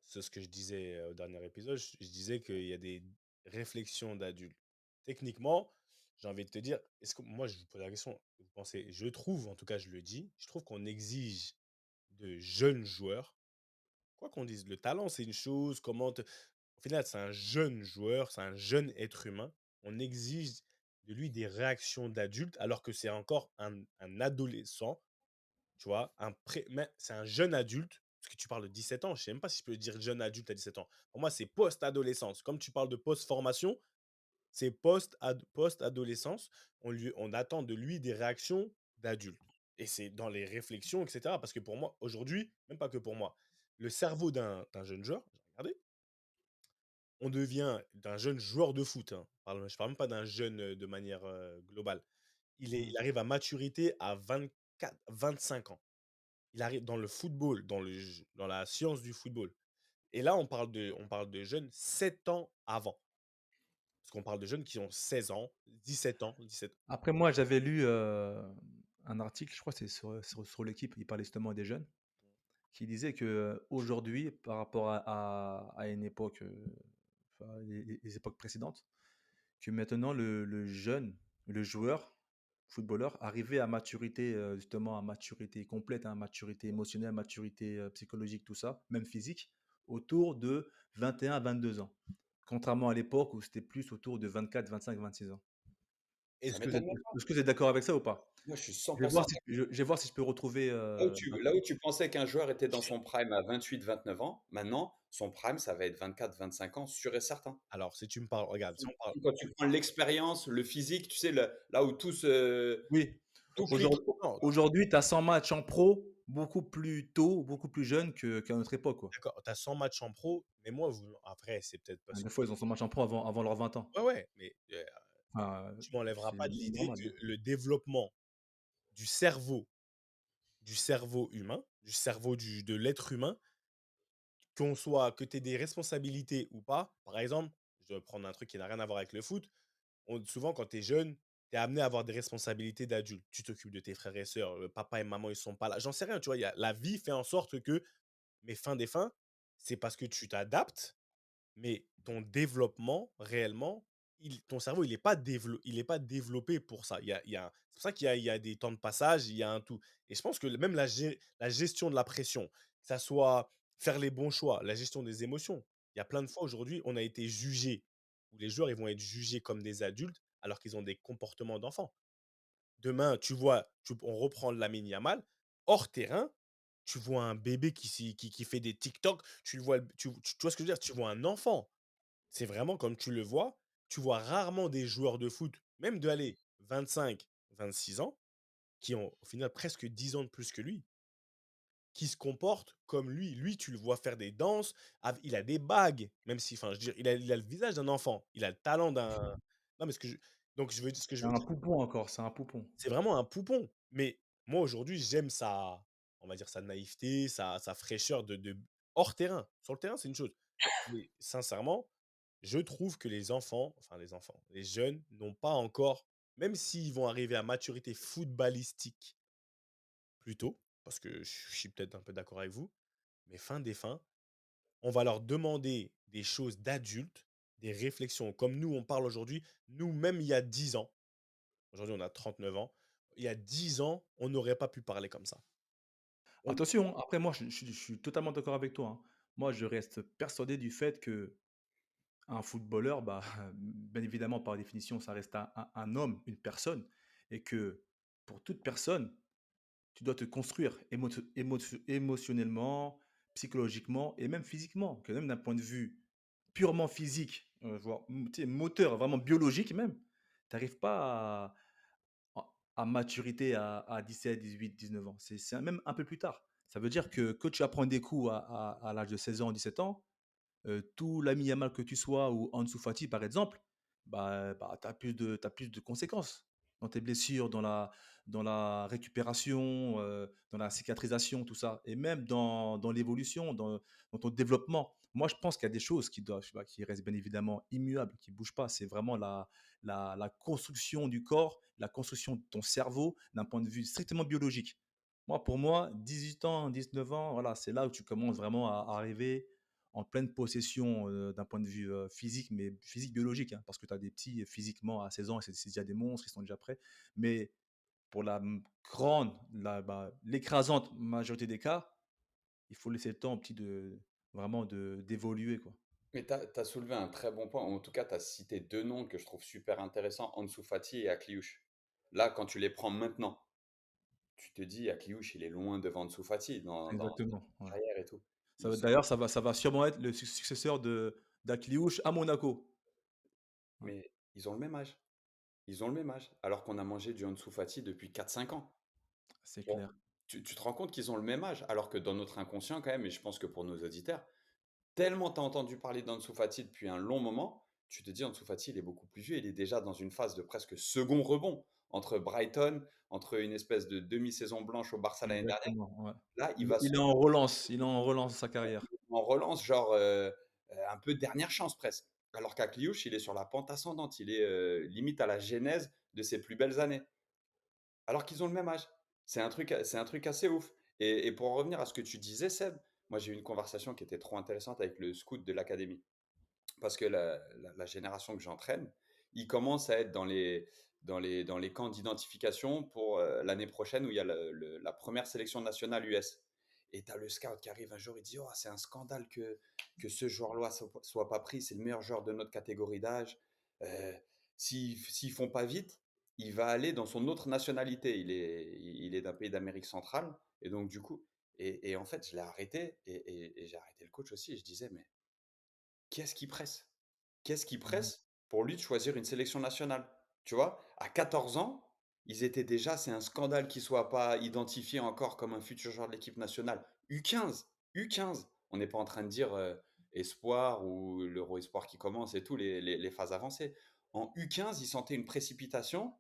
c'est ce que je disais au dernier épisode, je disais qu'il y a des réflexions d'adultes. Techniquement, j'ai envie de te dire, est-ce que moi, je vous pose la question, vous pensez, je trouve, en tout cas, je le dis, je trouve qu'on exige de jeunes joueurs, quoi qu'on dise, le talent, c'est une chose, au final, c'est un jeune joueur, c'est un jeune être humain. On exige de lui des réactions d'adulte alors que c'est encore un adolescent, tu vois, mais c'est un jeune adulte, parce que tu parles de 17 ans, je sais même pas si je peux dire jeune adulte à 17 ans. Pour moi, c'est post-adolescence. Comme tu parles de post-formation, c'est post-adolescence. On attend de lui des réactions d'adulte. Et c'est dans les réflexions, etc. Parce que pour moi, aujourd'hui, même pas que pour moi, le cerveau d'un jeune joueur, j'ai regardé, on devient d'un jeune joueur de foot, hein, je parle même pas d'un jeune de manière globale. Il Mhm. arrive à maturité à 24, 25 ans. Il arrive dans le football, dans la science du football. Et là, on parle de jeunes 7 ans avant. Parce qu'on parle de jeunes qui ont 16 ans, 17 ans, 17 ans. Après, moi, j'avais lu un article, je crois que c'est sur l'équipe, il parlait justement des jeunes. qui disait que aujourd'hui, par rapport à une époque, enfin, les époques précédentes, que maintenant le jeune, le joueur, footballeur, arrivait à maturité, justement à maturité complète, hein, maturité émotionnelle, maturité, psychologique, tout ça, même physique, autour de 21 à 22 ans. Contrairement à l'époque où c'était plus autour de 24, 25, 26 ans. Ça Est-ce que vous êtes m'étonne même pas. est-ce que vous êtes d'accord avec ça ou pas? Moi, je suis 100 Je vais voir si d'accord. je vais voir si je peux retrouver, Là où tu pensais qu'un joueur était dans son prime à 28-29 ans, maintenant, son prime, ça va être 24-25 ans, sûr et certain. Alors, si tu me parles, regarde, si on parle, Quand tu prends l'expérience, le physique, tu sais, là où oui, tout clique. aujourd'hui, tu as 100 matchs en pro, beaucoup plus tôt, beaucoup plus jeune qu'à notre époque, quoi. d'accord, tu as 100 matchs en pro, mais moi, après, c'est peut-être parce Des que. fois, ils ont 100 matchs en pro avant leurs 20 ans. Ouais, ouais, mais Enfin, tu m'enlèveras c'est pas de l'idée normal. que le développement du cerveau humain, du cerveau de l'être humain, que tu aies des responsabilités ou pas. Par exemple, je vais prendre un truc qui n'a rien à voir avec le foot. Souvent, quand tu es jeune, tu es amené à avoir des responsabilités d'adulte. Tu t'occupes de tes frères et sœurs, papa et maman, ils sont pas là. J'en sais rien, tu vois. La vie fait en sorte que, mais fin des fins, c'est parce que tu t'adaptes, mais ton développement, réellement, ton cerveau, il est pas développé pour ça. C'est pour ça qu'il y a des temps de passage, il y a un tout. Et je pense que même la gestion de la pression, que ça soit faire les bons choix, la gestion des émotions. Il y a plein de fois aujourd'hui, on a été jugés, où les joueurs, ils vont être jugés comme des adultes alors qu'ils ont des comportements d'enfants. Demain, on reprend Lamine Yamal, hors terrain, tu vois un bébé qui fait des TikTok, tu vois ce que je veux dire? Tu vois un enfant. C'est vraiment comme tu vois rarement des joueurs de foot, même de aller 25-26 ans, qui ont au final presque 10 ans de plus que lui, qui se comportent comme lui. Lui, tu le vois faire des danses, il a des bagues, même si, enfin, je veux dire, il a le visage d'un enfant, il a le talent d'un. Non, mais donc ce que je C'est veux un dire, poupon encore, c'est un poupon. c'est vraiment un poupon. Mais moi, aujourd'hui, j'aime on va dire, sa naïveté, sa fraîcheur hors terrain. Sur le terrain, c'est une chose. Mais sincèrement, je trouve que les jeunes n'ont pas encore, même s'ils vont arriver à maturité footballistique plus tôt, parce que je suis peut-être un peu d'accord avec vous, mais fin des fins, on va leur demander des choses d'adultes, des réflexions. Comme nous, on parle aujourd'hui, nous, même il y a 10 ans, aujourd'hui on a 39 ans, il y a 10 ans, on n'aurait pas pu parler comme ça. On- Attention, hein, après moi, je suis totalement d'accord avec toi, hein. Moi, je reste persuadé du fait que un footballeur, bah, bien évidemment, par définition, ça reste un homme, une personne, et que pour toute personne, tu dois te construire émotionnellement, psychologiquement et même physiquement, que même d'un point de vue purement physique, voire tu sais, moteur, vraiment biologique même, tu n'arrives pas à maturité à 17, 18, 19 ans. C'est même un peu plus tard. Ça veut dire que tu apprends des coups à l'âge de 16 ans, 17 ans, tout l'ami Yamal que tu sois ou Ansu Fati par exemple, tu as t'as plus de conséquences dans tes blessures, dans la récupération, dans la cicatrisation, tout ça. Et même dans l'évolution, dans ton développement. Moi, je pense qu'il y a des choses je sais pas, qui restent bien évidemment immuables, qui ne bougent pas. C'est vraiment la construction du corps, la construction de ton cerveau d'un point de vue strictement biologique. Moi, pour moi, 18 ans, 19 ans, voilà, c'est là où tu commences vraiment à arriver en pleine possession d'un point de vue physique, mais physique biologique, hein, parce que tu as des petits physiquement à 16 ans, c'est déjà des monstres, ils sont déjà prêts. Mais pour l'écrasante majorité des cas, il faut laisser le temps aux petits vraiment d'évoluer, quoi. Mais tu as soulevé un très bon point. En tout cas, tu as cité deux noms que je trouve super intéressants, Ansu Fati et Akliouche. Là, quand tu les prends maintenant, tu te dis, Akliouche, il est loin devant Ansu Fati dans sa Exactement. Ouais. carrière et tout. D'ailleurs, ça va sûrement être le successeur d'Akliouche à Monaco. Ouais, Mais ils ont le même âge. Ils ont le même âge. Alors qu'on a mangé du Ansu Fati depuis 4-5 ans. c'est Bon, clair. tu te rends compte qu'ils ont le même âge, alors que dans notre inconscient, quand même, et je pense que pour nos auditeurs, tellement tu as entendu parler d'Ansu Fati depuis un long moment, tu te dis Ansu Fati, il est beaucoup plus vieux, il est déjà dans une phase de presque second rebond entre Brighton, entre une espèce de demi-saison blanche au Barça l'année dernière. Exactement. Ouais. Là, il va Il est en relance. Il est en relance sa carrière. en relance, genre un peu dernière chance presque. Alors qu'Akliouche, il est sur la pente ascendante, il est limite à la genèse de ses plus belles années. Alors qu'ils ont le même âge. C'est un truc assez ouf. Et pour en revenir à ce que tu disais, Seb, moi j'ai eu une conversation qui était trop intéressante avec le scout de l'académie. Parce que la génération que j'entraîne, ils commencent à être dans les camps d'identification pour l'année prochaine où il y a la première sélection nationale US. Et tu as le scout qui arrive un jour, il dit: Oh, c'est un scandale que ce joueur-là soit pas pris, c'est le meilleur joueur de notre catégorie d'âge. Euh, s'ils font pas vite, il va aller dans son autre nationalité. Il est d'un pays d'Amérique centrale. Et donc, du coup, et en fait, je l'ai arrêté et j'ai arrêté le coach aussi. Et je disais: Mais qu'est-ce qui presse? Qu'est-ce qui Mmh. presse pour lui de choisir une sélection nationale? Tu vois, à 14 ans, ils étaient déjà, c'est un scandale qu'il ne soit pas identifié encore comme un futur joueur de l'équipe nationale. U15, U15. On n'est pas en train de dire espoir ou l'Euro espoir qui commence et tout, les phases avancées. En U15, ils sentaient une précipitation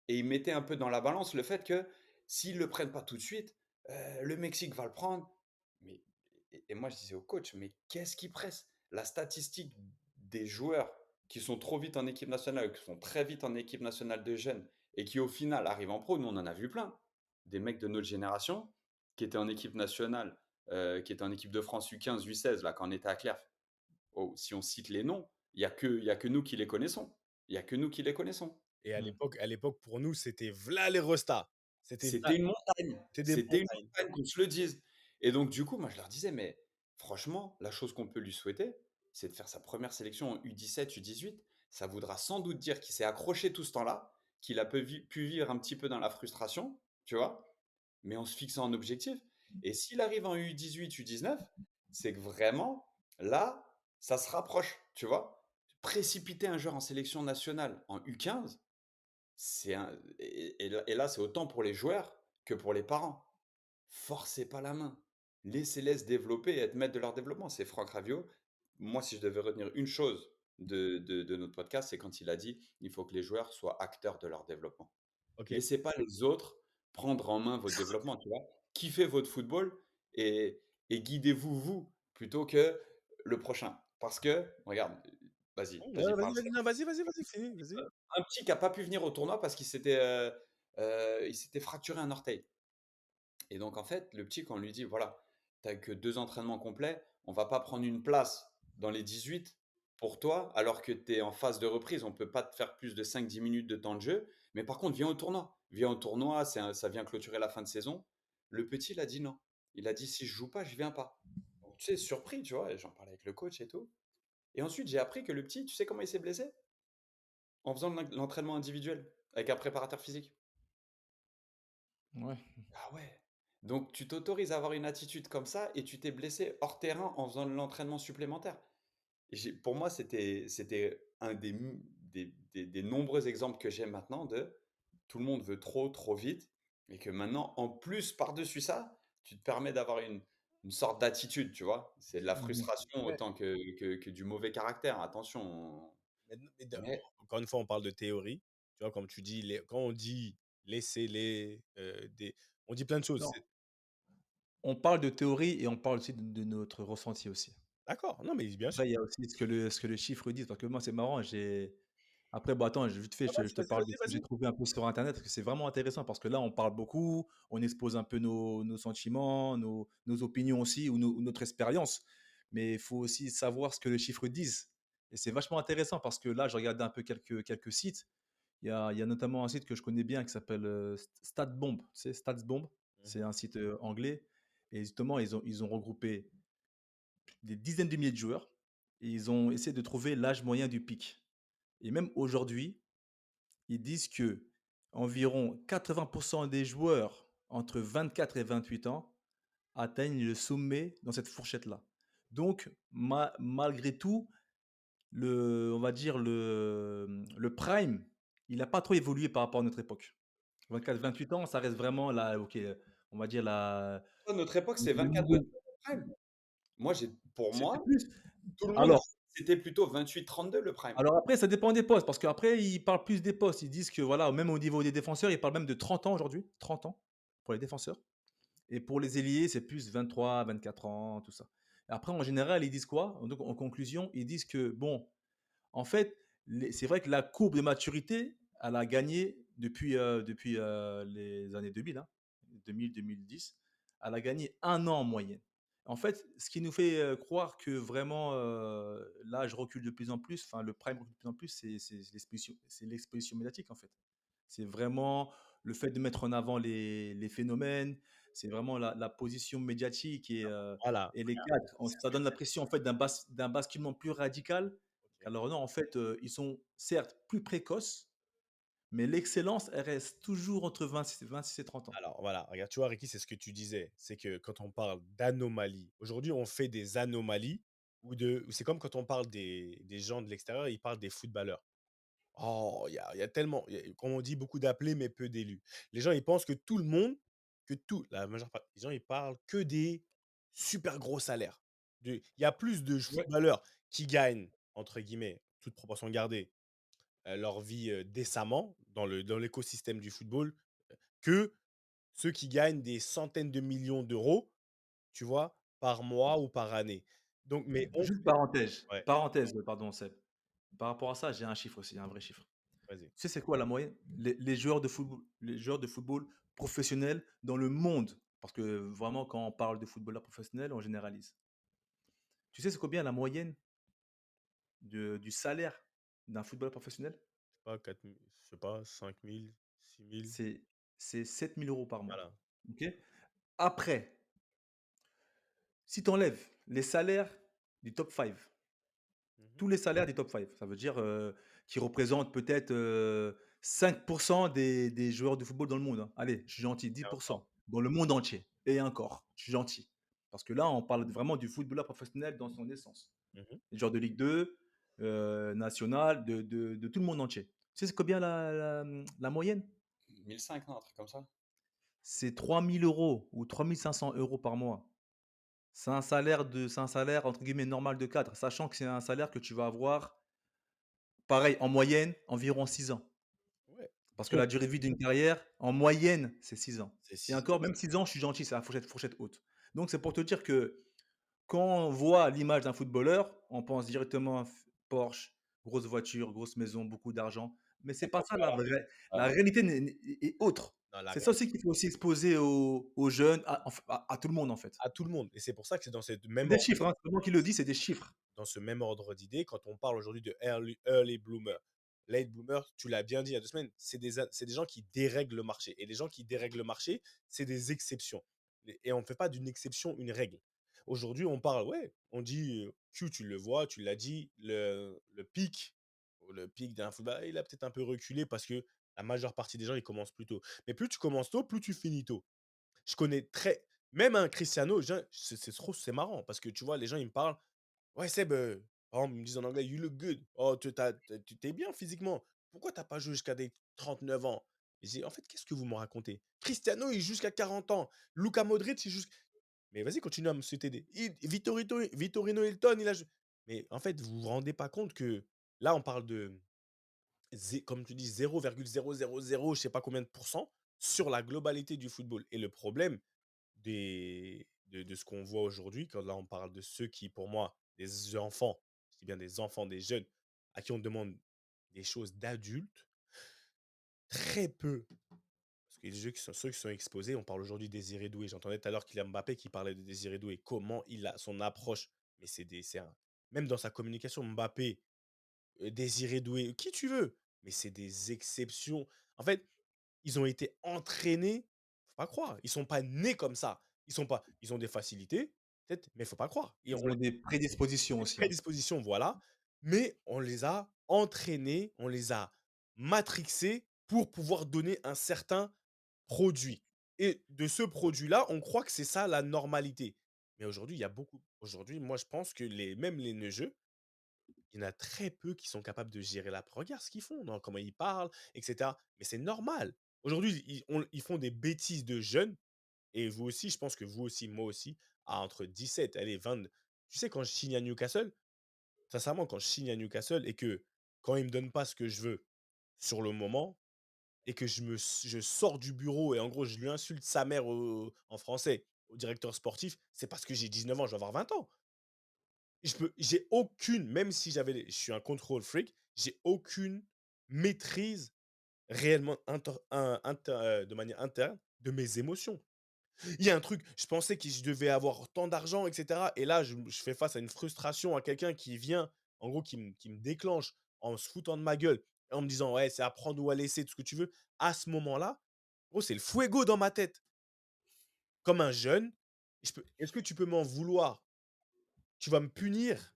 et ils mettaient un peu dans la balance le fait que s'ils ne le prennent pas tout de suite, le Mexique va le prendre. Mais, et moi, je disais au coach, mais qu'est-ce qui presse? La statistique des joueurs qui sont trop vite en équipe nationale, qui sont très vite en équipe nationale de jeunes, et qui au final arrivent en pro, nous on en a vu plein. Des mecs de notre génération qui étaient en équipe nationale, qui étaient en équipe de France U15, U16, là, quand on était à Clerf. Oh, si on cite les noms, il y a que nous qui les connaissons. Il y a que nous qui les connaissons. Et Hmm. à l'époque, pour nous, c'était v'là les restas. C'était v'là C'était une montagne. c'était des C'était une montagnes. montagne, qu'on se le dise. Et donc, du coup, moi, je leur disais, mais franchement, la chose qu'on peut lui souhaiter, c'est de faire sa première sélection en U17, U18. Ça voudra sans doute dire qu'il s'est accroché tout ce temps-là, qu'il a pu vivre un petit peu dans la frustration, tu vois, mais en se fixant un objectif. Et s'il arrive en U18, U19, c'est que vraiment, là, ça se rapproche, tu vois. Précipiter un joueur en sélection nationale en U15, et là, c'est autant pour les joueurs que pour les parents. Forcez pas la main. Laissez-les se développer et être maîtres de leur développement. C'est Franck Raviot. Moi, si je devais retenir une chose de notre podcast, c'est quand il a dit il faut que les joueurs soient acteurs de leur développement. OK. Laissez pas les autres prendre en main votre développement, tu vois. Kiffez votre football et, et guidez-vous, vous, plutôt que le prochain. Parce que, regarde, vas-y, Ouais, vas-y, vas-y, parle. vas-y, non, vas-y, finis, vas-y. Un petit qui n'a pas pu venir au tournoi parce qu'il s'était fracturé un orteil. Et donc, en fait, le petit, quand on lui dit, voilà, tu n'as que 2 entraînements complets, on va pas prendre une place dans les 18 pour toi, alors que tu es en phase de reprise, on ne peut pas te faire plus de 5-10 minutes de temps de jeu. Mais par contre, viens au tournoi. Viens au tournoi, ça vient clôturer la fin de saison. Le petit, il a dit non. Il a dit, si je joue pas, je viens pas. Donc, tu sais, surpris, tu vois, et j'en parlais avec le coach et tout. Et ensuite, j'ai appris que le petit, tu sais comment il s'est blessé? En faisant de l'entraînement individuel avec un préparateur physique. Ouais. Ah ouais. Donc tu t'autorises à avoir une attitude comme ça et tu t'es blessé hors terrain en faisant de l'entraînement supplémentaire. Pour moi, c'était un des nombreux exemples que j'ai maintenant de tout le monde veut trop, trop vite et que maintenant, en plus, par-dessus ça, tu te permets d'avoir une sorte d'attitude, tu vois. C'est de la Mhm. frustration Ouais, autant que du mauvais caractère, attention. Mais encore une fois, on parle de théorie. Tu vois, comme tu dis, quand on dit laissez-les, on dit plein de choses. Non, on parle de théorie et on parle aussi de notre ressenti aussi. D'accord, non, mais bien sûr. Après, il y a aussi ce que le chiffre dit. Parce que moi, c'est marrant. Après, bon, attends, vite fait, Ah, je te parle de ce que j'ai vas-y. trouvé un peu sur Internet, parce que c'est vraiment intéressant. Parce que là, on parle beaucoup, on expose un peu nos sentiments, nos opinions aussi, ou notre expérience. Mais il faut aussi savoir ce que les chiffres disent. Et c'est vachement intéressant parce que là, je regardais un peu quelques sites. Il y a notamment un site que je connais bien qui s'appelle StatBomb. Tu sais, StatsBomb, c'est Mhm. un site anglais. Et justement, ils ont regroupé des dizaines de milliers de joueurs et ils ont essayé de trouver l'âge moyen du pic. Et même aujourd'hui, ils disent que environ 80% des joueurs entre 24 et 28 ans atteignent le sommet dans cette fourchette-là. Donc, malgré tout, on va dire le prime, il n'a pas trop évolué par rapport à notre époque. 24-28 ans, ça reste vraiment la, ok, on va dire à notre époque, c'est le 24 niveau. 25 prime. Pour C'était moi, plus. tout le monde Alors, disait que c'était plutôt 28-32 le prime. Alors après, ça dépend des postes, parce qu'après, ils parlent plus des postes. Ils disent que, voilà, même au niveau des défenseurs, ils parlent même de 30 ans aujourd'hui. 30 ans pour les défenseurs. Et pour les ailiers, c'est plus 23, 24 ans, tout ça. Et après, en général, ils disent quoi? Donc, en conclusion, ils disent que, bon, en fait, c'est vrai que la courbe de maturité, elle a gagné depuis les années 2000, hein, 2000, 2010. elle a gagné 1 an en moyenne. En fait, ce qui nous fait, croire que vraiment, l'âge recule de plus en plus, enfin le prime recule de plus en plus, c'est l'exposition médiatique, en fait. C'est vraiment le fait de mettre en avant les phénomènes, c'est vraiment la position médiatique Voilà, et les regarde, cadres. c'est ce Ça que donne j'allais l'impression, en fait, d'un basculement plus radical. OK. Alors non, en fait, ils sont certes plus précoces, mais l'excellence, elle reste toujours entre 26 et 30 ans. Alors voilà, regarde, tu vois, Ricky, c'est ce que tu disais. C'est que quand on parle d'anomalies, aujourd'hui, on fait des anomalies ou c'est comme quand on parle des gens de l'extérieur, ils parlent des footballeurs. Oh, il y a tellement, comme on dit, beaucoup d'appelés, mais peu d'élus. Les gens, ils pensent que tout le monde, la majeure partie des gens, ils parlent que des super gros salaires. Il y a plus de Ouais. footballeurs qui gagnent, entre guillemets, toute proportion gardée, leur vie décemment dans l'écosystème du football que ceux qui gagnent des centaines de millions d'euros, tu vois, par mois ou par année. Donc, mais on Juste fait. Ouais, parenthèse, pardon Seb. Par rapport à ça, j'ai un chiffre aussi, un vrai chiffre. vas-y. Tu sais, c'est quoi la moyenne? Les joueurs de football professionnels dans le monde, parce que vraiment, quand on parle de footballeurs professionnels, on généralise. Tu sais, c'est combien la moyenne du salaire d'un footballeur professionnel? Je sais pas, 4 000, je sais pas, 5 000, 6 000, C'est c'est 7 000 € par mois. voilà. Ok. Après, si tu enlèves les salaires du top 5, Mmh. tous les salaires des top 5. Ça veut dire, qui représentent peut-être, 5 des joueurs de football dans le monde, hein. Allez, je suis gentil, Et encore. 10 dans le monde entier et encore, je suis gentil. Parce que là, on parle vraiment du footballeur professionnel dans son essence. Mmh. Les joueurs de Ligue 2, nationale, de tout le monde entier. Tu sais c'est combien la moyenne? 1005, non, un truc comme ça. C'est 3 000 € ou 3 500 € par mois. C'est un salaire entre guillemets «normal» de cadre, sachant que c'est un salaire que tu vas avoir, pareil, en moyenne, environ 6 ans. Ouais. Parce que Donc la durée de vie d'une carrière, en moyenne, c'est 6 ans. c'est Et 6 ans. encore, même 6 ans, je suis gentil, c'est la fourchette haute. Donc, c'est pour te dire que quand on voit l'image d'un footballeur, on pense directement à Porsche, grosse voiture, grosse maison, beaucoup d'argent. Mais c'est pas ça la vraie. La Ouais. réalité est autre. Dans la C'est ça aussi qu'il faut aussi exposer aux jeunes, à tout le monde en fait. à tout le monde et c'est pour ça que c'est C'est des chiffres, hein, c'est pas moi qui le dis, c'est des chiffres. dans ce même ordre d'idée, quand on parle aujourd'hui de early bloomer, late bloomer, tu l'as bien dit il y a 2 semaines, c'est des gens qui dérèglent le marché et les gens qui dérèglent le marché, c'est des exceptions et on ne fait pas d'une exception une règle. Aujourd'hui, on parle, ouais, on dit, Q, tu le vois, tu l'as dit, le pic d'un football, il a peut-être un peu reculé parce que la majeure partie des gens, ils commencent plus tôt. Mais plus tu commences tôt, plus tu finis tôt. Je connais très même un Cristiano, c'est marrant parce que tu vois, les gens, ils me parlent: «Ouais Seb, par exemple, ils me disent en anglais: "You look good". Oh, tu es bien physiquement. Pourquoi t'as pas joué jusqu'à des 39 ans?» Et j'ai: «En fait, qu'est-ce que vous me racontez? Cristiano, il joue jusqu'à 40 ans. Luka Modric, il joue jusqu'» Mais vas-y, continue à me citer des Vitorino Hilton, il a jou mais en fait, vous vous rendez pas compte que là, on parle de comme tu dis 0,000 je sais pas combien de pourcents sur la globalité du football et le problème de ce qu'on voit aujourd'hui, quand là on parle de ceux qui, pour moi, des enfants, je dis bien des enfants, des jeunes, à qui on demande des choses d'adultes, très peu, parce que les jeux ceux qui sont exposés, on parle aujourd'hui des Désiré Doué. J'entendais tout à l'heure Kylian Mbappé qui parlait de Désiré Doué, comment il a son approche, mais même dans sa communication, Mbappé, Désiré Doué, qui tu veux, mais c'est des exceptions. En fait, ils ont été entraînés, faut pas croire, ils sont pas nés comme ça. Ils ont des facilités, peut-être, mais faut pas croire et Ils on ont des prédispositions les aussi, hein. prédispositions, voilà, mais on les a entraînés, on les a matrixés pour pouvoir donner un certain produit et de ce produit-là, on croit que c'est ça la normalité. Mais aujourd'hui, moi, je pense que même les neugeux, il y en a très peu qui sont capables de gérer la regarde ce qu'ils font, non, comment ils parlent et cetera. Mais c'est normal. Aujourd'hui, ils font des bêtises de jeunes et vous aussi, je pense que vous aussi, moi aussi, à entre 17, allez 20. Tu sais quand je signe à Newcastle, sincèrement quand je signe à Newcastle et que quand ils me donnent pas ce que je veux sur le moment et que je sors du bureau et en gros je lui insulte sa mère en français au directeur sportif, c'est parce que j'ai 19 ans, je vais avoir 20 ans. J'ai aucune, même si je suis un control freak, j'ai aucune maîtrise réellement de manière interne de mes émotions. Il y a un truc, je pensais que je devais avoir tant d'argent et cetera et là, je fais face à une frustration, à quelqu'un qui vient, en gros, qui me déclenche en se foutant de ma gueule, en me disant: «Ouais, c'est à prendre ou à laisser», tout ce que tu veux. À ce moment-là, gros, c'est le fuego dans ma tête. Comme un jeune, est-ce que tu peux m'en vouloir? Tu vas me punir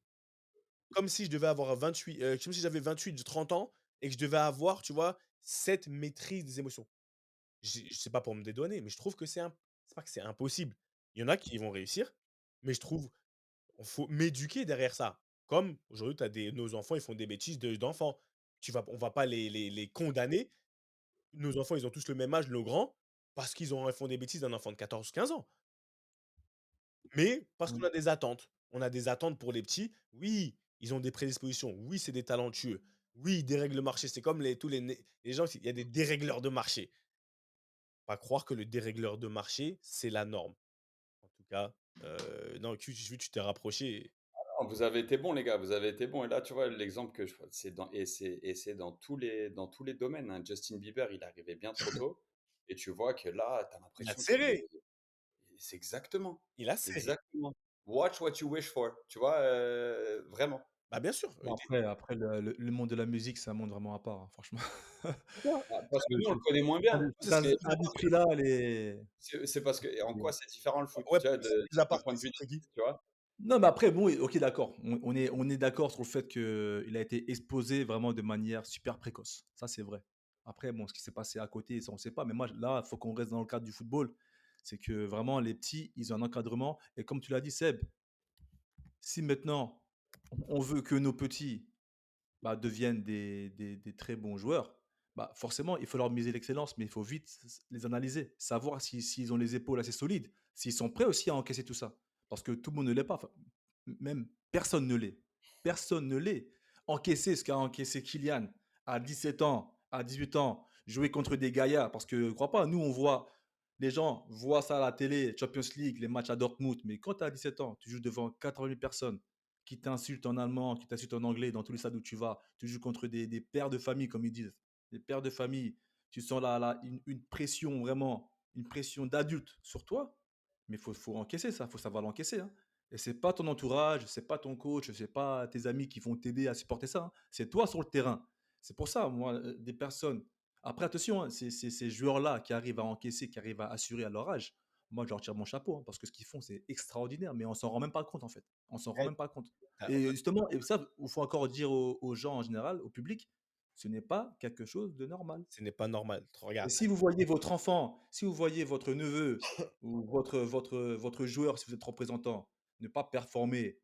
comme si je devais avoir 28, comme si j'avais 28 30 ans et que je devais avoir, tu vois, cette maîtrise des émotions. C'est pas pour me dédouaner, mais je trouve que c'est pas que c'est impossible. Il y en a qui vont réussir, mais je trouve faut m'éduquer derrière ça. Comme aujourd'hui, tu as des nos enfants, ils font des bêtises d'enfants. On va pas les condamner. Nos enfants, ils ont tous le même âge, nos grands, parce ils font des bêtises d'un enfant de 14 15 ans. Mais parce qu'on Mmh. a des attentes. On a des attentes pour les petits. Oui, ils ont des prédispositions. Oui, c'est des talentueux. Oui, ils dérèglent le marché. C'est comme les gens, il y a des dérégleurs de marché. Pas croire que le dérégleur de marché, c'est la norme. En tout cas, non, j'ai vu que tu t'es rapproché. Non, vous avez été bons, les gars, vous avez été bons. Et là, tu vois, l'exemple que je c'est dans et c'est dans tous les domaines, hein. Justin Bieber, il est arrivé bien trop tôt et tu vois que là, tu as Il a l'impression qu'il est serré, c'est exactement, il a serré. exactement. Watch what you wish for, tu vois? Vraiment. Bah, bien sûr, Bon, après le monde de la musique, c'est un monde vraiment à part, hein, franchement. pourquoi? Ah, parce Ce que nous, on le cette connaît moins bien. C'est ce qui est cette industrie-là, elle est c'est parce que et en quoi c'est différent le foot? Ouais, Tu vois, mis à d'un part point de ça vue serait qui? tu vois? non, mais après, bon, oui, OK, d'accord. On est d'accord sur le fait qu'il a été exposé vraiment de manière super précoce. Ça, c'est vrai. Après, bon, ce qui s'est passé à côté, ça, on ne sait pas. Mais moi, là, il faut qu'on reste dans le cadre du football. C'est que vraiment, les petits, ils ont un encadrement. Et comme tu l'as dit, Seb, si maintenant, on veut que nos petits bah, deviennent des très bons joueurs, bah, forcément, il faut leur miser l'excellence, mais il faut vite les analyser, savoir s'ils ont les épaules assez solides, s'ils sont prêts aussi à encaisser tout ça. Parce que tout le monde ne l'est pas. Enfin, même personne ne l'est. Personne ne l'est. Encaisser ce qu'a encaissé Kylian à 17 ans, à 18 ans, jouer contre des gaillards. Parce que, crois pas, nous, on voit, les gens voient ça à la télé, Champions League, les matchs à Dortmund. Mais quand tu as 17 ans, tu joues devant 80 000 personnes qui t'insultent en allemand, qui t'insultent en anglais, dans tous les stades où tu vas, tu joues contre des pères de famille, comme ils disent, des pères de famille, tu sens une pression vraiment, une pression d'adulte sur toi, mais faut encaisser ça, faut savoir l'encaisser, hein. Et c'est pas ton entourage, c'est pas ton coach, c'est pas tes amis qui vont t'aider à supporter ça, hein. C'est toi sur le terrain. C'est pour ça, moi, des personnes. Après, attention, hein, ces joueurs-là qui arrivent à encaisser, qui arrivent à assurer à leur âge, moi, je leur tire mon chapeau, hein, parce que ce qu'ils font, c'est extraordinaire, mais on s'en rend même pas compte, en fait. On s'en rend Eh, même pas compte. tu Et justement, et ça, il faut encore dire aux gens en général, au public, ce n'est pas quelque chose de normal. ce n'est pas normal. Et Regarde, si vous voyez votre enfant, si vous voyez votre neveu ou votre joueur, si vous êtes représentant, ne pas performer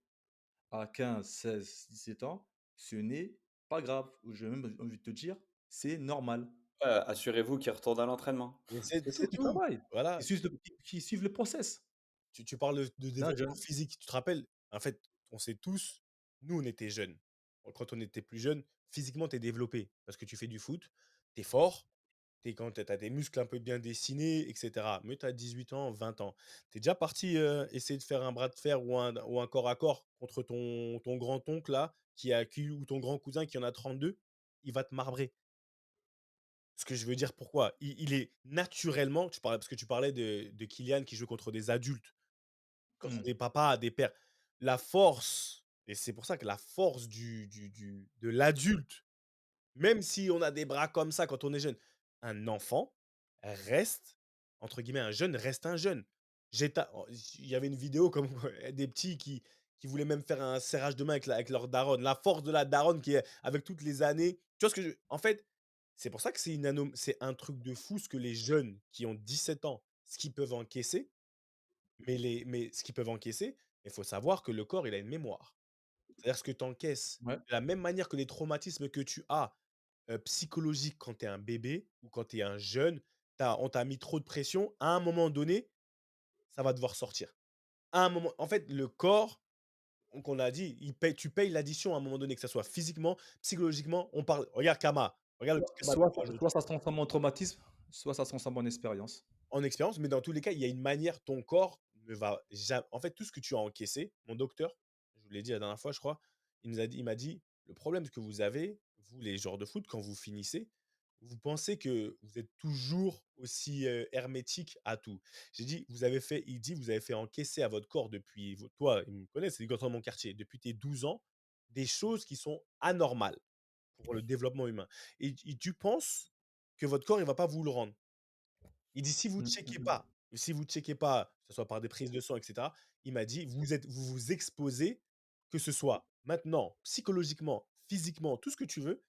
à 15, 16, 17 ans, ce n'est pas grave. Ou j'ai même envie de te dire, c'est normal. Assurez-vous qu'il retourne à l'entraînement. et C'est c'est tout, qui tout. travaille, Voilà. qui suivent le process. Tu parles de C'est un développement jeune. physique. Tu te rappelles? En fait, on sait tous, nous, on était jeunes. Quand on était plus jeunes, physiquement, tu es développé parce que tu fais du foot, tu es fort, tu as des muscles un peu bien dessinés et cetera. Mais tu as 18 ans, 20 ans. Tu es déjà parti, essayer de faire un bras de fer ou un corps à corps contre ton grand-oncle là, ou ton grand cousin qui en a 32, il va te marbrer. Ce que je veux dire, pourquoi? Il est naturellement parce que tu parlais de Kylian qui joue contre des adultes. Contre Mmh. des papas, des pères. La force et c'est pour ça que la force de l'adulte, même si on a des bras comme ça quand on est jeune, un enfant reste, entre guillemets, «un jeune» reste un jeune. Il y avait une vidéo comme quoi des petits qui voulaient même faire un serrage de main avec leur daronne. La force de la daronne qui est avec toutes les années. Tu vois ce que je en fait, c'est pour ça que c'est un truc de fou ce que les jeunes qui ont 17 ans, ce qu'ils peuvent encaisser mais ce qu'ils peuvent encaisser, il faut savoir que le corps, il a une mémoire. C'est-à-dire ce que tu encaisses, Ouais. de la même manière que les traumatismes que tu as, psychologiques quand tu es un bébé ou quand tu es un jeune, on t'a mis trop de pression, à un moment donné, ça va devoir sortir. À un moment en fait, le corps, donc on a dit, tu payes l'addition à un moment donné, que ça soit physiquement, psychologiquement. On parle regarde Kama, regarde le petit Kama Soit, aujourd'hui. soit ça se transforme en traumatisme, soit ça se transforme en expérience. En expérience, mais dans tous les cas, il y a une manière, ton corps ne va jamais. En fait, tout ce que tu as encaissé, mon docteur, je vous l'ai dit la dernière fois, je crois, il m'a dit: «Le problème que vous avez, vous les joueurs de foot, quand vous finissez, vous pensez que vous êtes toujours aussi, hermétique à tout? J'ai dit: Il dit: «Vous avez fait encaisser à votre corps depuis» toi, il me connaît, c'est le gars de mon quartier, depuis tes 12 ans, des choses qui sont anormales pour le développement humain et tu penses que votre corps, il va pas vous le rendre? Il dit: «Si vous Mmh, mmh checkez mh. pas, si vous checkez pas, que ce soit par des prises de sang et cetera», il m'a dit: Vous vous exposez, que ce soit maintenant, psychologiquement, physiquement, tout ce que tu veux,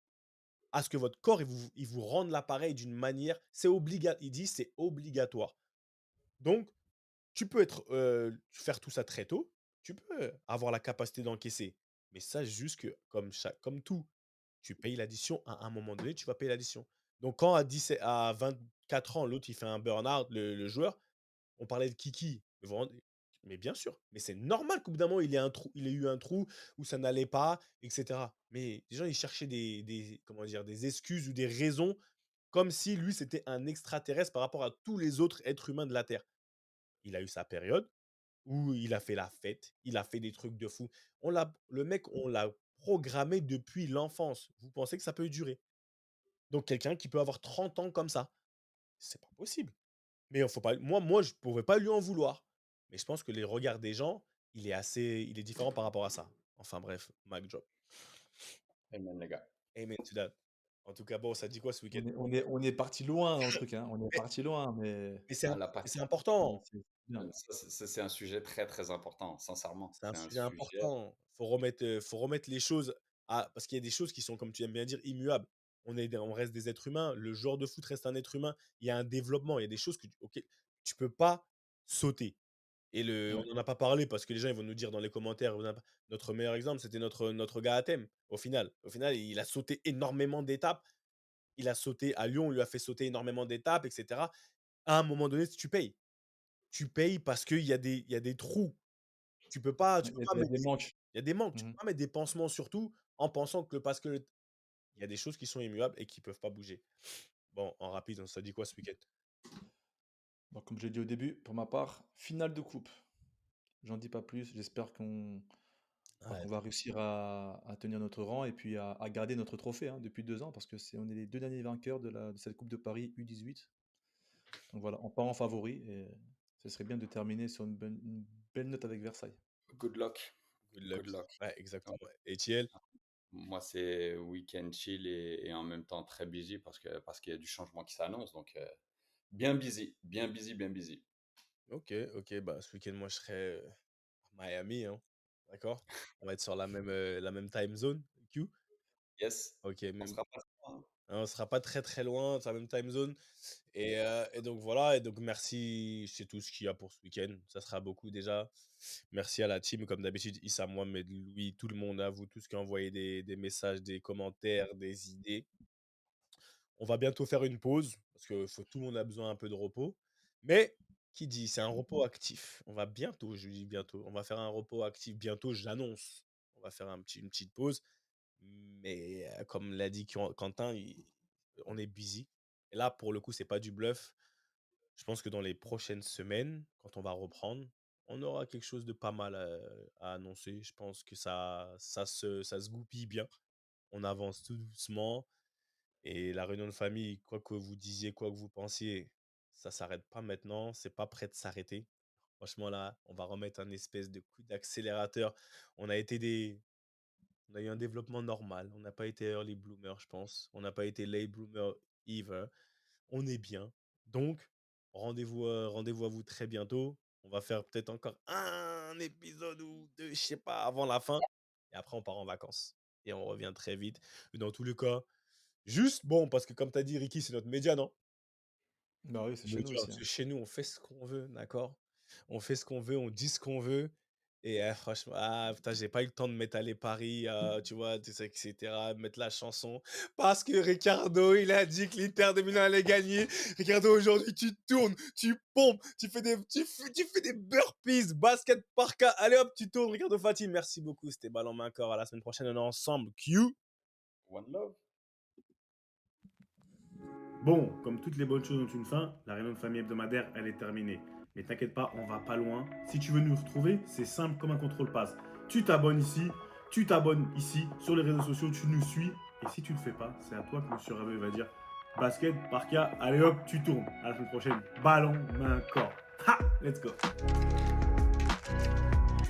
à ce que votre corps, il vous rende l'appareil d'une manière c'est obliga il dit: «C'est obligatoire». Donc tu peux faire tout ça très tôt, tu peux avoir la capacité d'encaisser, mais sache juste que comme tout, tu payes l'addition à un moment donné, tu vas payer l'addition. Donc quand à 24 ans, l'autre il fait un burn-out, le joueur, on parlait de Kiki, vous vous rendez mais bien sûr, mais c'est normal qu'au bout d'un moment il ait eu un trou où ça n'allait pas et cetera. Mais les gens ils cherchaient des comment dire? Des excuses ou des raisons comme si lui c'était un extraterrestre par rapport à tous les autres êtres humains de la terre. Il a eu sa période où il a fait la fête, il a fait des trucs de fou. On l'a programmé depuis l'enfance. Vous pensez que ça peut durer? Donc quelqu'un qui peut avoir 30 ans comme ça, c'est pas possible. Mais faut pas moi je pourrais pas lui en vouloir. Mais je pense que les regards des gens, il est différent par rapport à ça. Enfin bref, mic drop. Amen, les gars. Amen to that. En tout cas, bon, ça dit quoi ce week-end? On est parti loin dans le truc, hein. On est Mais parti loin, mais mais Ah, la c'est passion. important. c'est bien. Ça, c'est un sujet très, très important, sincèrement. C'est un C'est un sujet sujet. important. Faut remettre les choses à parce qu'il y a des choses qui sont, comme tu aimes bien dire, immuables. On reste des êtres humains. Le joueur de foot reste un être humain. Il y a un développement. Il y a des choses auxquelles tu peux pas sauter. On Ouais. n'en a pas parlé parce que les gens ils vont nous dire dans les commentaires, notre meilleur exemple, c'était notre gars à thème, au final. Au final, il a sauté énormément d'étapes. Il a sauté à Lyon, on lui a fait sauter énormément d'étapes, et cetera. À un moment donné, tu payes. Tu payes parce il y a des trous. Ouais, Tu peux pas il y a mettre des manques. il y a des manques. Tu Mmh peux mh. pas mettre des pansements sur tout en pensant que parce que il y a des choses qui sont immuables et qui peuvent pas bouger. Bon, en rapide, on s'est dit quoi ce week-end? Donc comme je l'ai dit au début, pour ma part, finale de coupe. J'en dis pas plus. J'espère Ouais, qu'on va réussir à tenir notre rang et puis à garder notre trophée, hein, depuis 2 ans parce que on est les 2 derniers vainqueurs de cette coupe de Paris U18. Donc voilà, on part en favori et ce serait bien de terminer sur une belle note avec Versailles. Good luck. good luck. Good luck. Ouais, Ouais. exactement. Et Thiel? Moi, c'est week-end chill et en même temps très busy parce qu'il y a du changement qui s'annonce. Donc, bien busy, bien busy, bien busy. OK, OK, bah, ce week-end, moi, je serai, à Miami, hein. D'accord? On va être sur la même time zone, Q. Yes, OK, on même sera pas loin, hein. on sera pas très, très loin, sur la même time zone et donc voilà et donc merci, c'est tout ce qu'il y a pour ce week-end. Ça sera beaucoup déjà. Merci à la team, comme d'habitude, Issa, Mohamed, Louis, tout le monde, à vous tous qui envoyez des messages, des commentaires, des idées. On va bientôt faire une pause parce que tout le monde a besoin un peu de repos. Mais qui dit, c'est un repos actif. On va bientôt, je dis bientôt, on va faire un repos actif bientôt, j'annonce. On va faire une petite pause. Mais comme l'a dit Quentin, on est busy. Et là, pour le coup, c'est pas du bluff. Je pense que dans les prochaines semaines, quand on va reprendre, on aura quelque chose de pas mal à annoncer. Je pense que ça se goupille bien. On avance tout doucement. Et la réunion de famille, quoi que vous disiez, quoi que vous pensiez, ça s'arrête pas maintenant, c'est pas prêt de s'arrêter. Franchement, là, on va remettre un espèce de coup d'accélérateur. On a été des on a eu un développement normal. On n'a pas été early bloomer, je pense. On n'a pas été late bloomer either. On est bien. Donc, rendez-vous à vous très bientôt. On va faire peut-être encore un épisode ou deux, je sais pas, avant la fin. Et après, on part en vacances. Et on revient très vite. Dans tous les cas, juste, bon, parce que comme tu as dit, Ricky, c'est notre média, non? Bah oui, c'est chez Mais nous tu vois, aussi, parce hein. que chez nous, on fait ce qu'on veut, d'accord? On fait ce qu'on veut, on dit ce qu'on veut. Et franchement, putain, j'ai pas eu le temps de mettre Aller Paris, tu vois, tout ça, etc., mettre la chanson. Parce que Ricardo, il a dit que l'Inter de Milan allait gagner. Ricardo, aujourd'hui, tu tournes, tu pompes, tu fais des burpees, basket parka. Allez hop, tu tournes, Ricardo Fati. Merci beaucoup, c'était Ballon Main Corps. À la semaine prochaine, on est ensemble. Q. One love. Bon, comme toutes les bonnes choses ont une fin, la réunion de famille hebdomadaire, elle est terminée. Mais t'inquiète pas, on va pas loin. Si tu veux nous retrouver, c'est simple comme un contrôle passe. Tu t'abonnes ici, tu t'abonnes ici, sur les réseaux sociaux, tu nous suis. Et si tu le fais pas, c'est à toi que Monsieur Rabeux va dire basket, Parka, allez hop, tu tournes. À la semaine prochaine. Ballon, main, corps. Ha, let's go.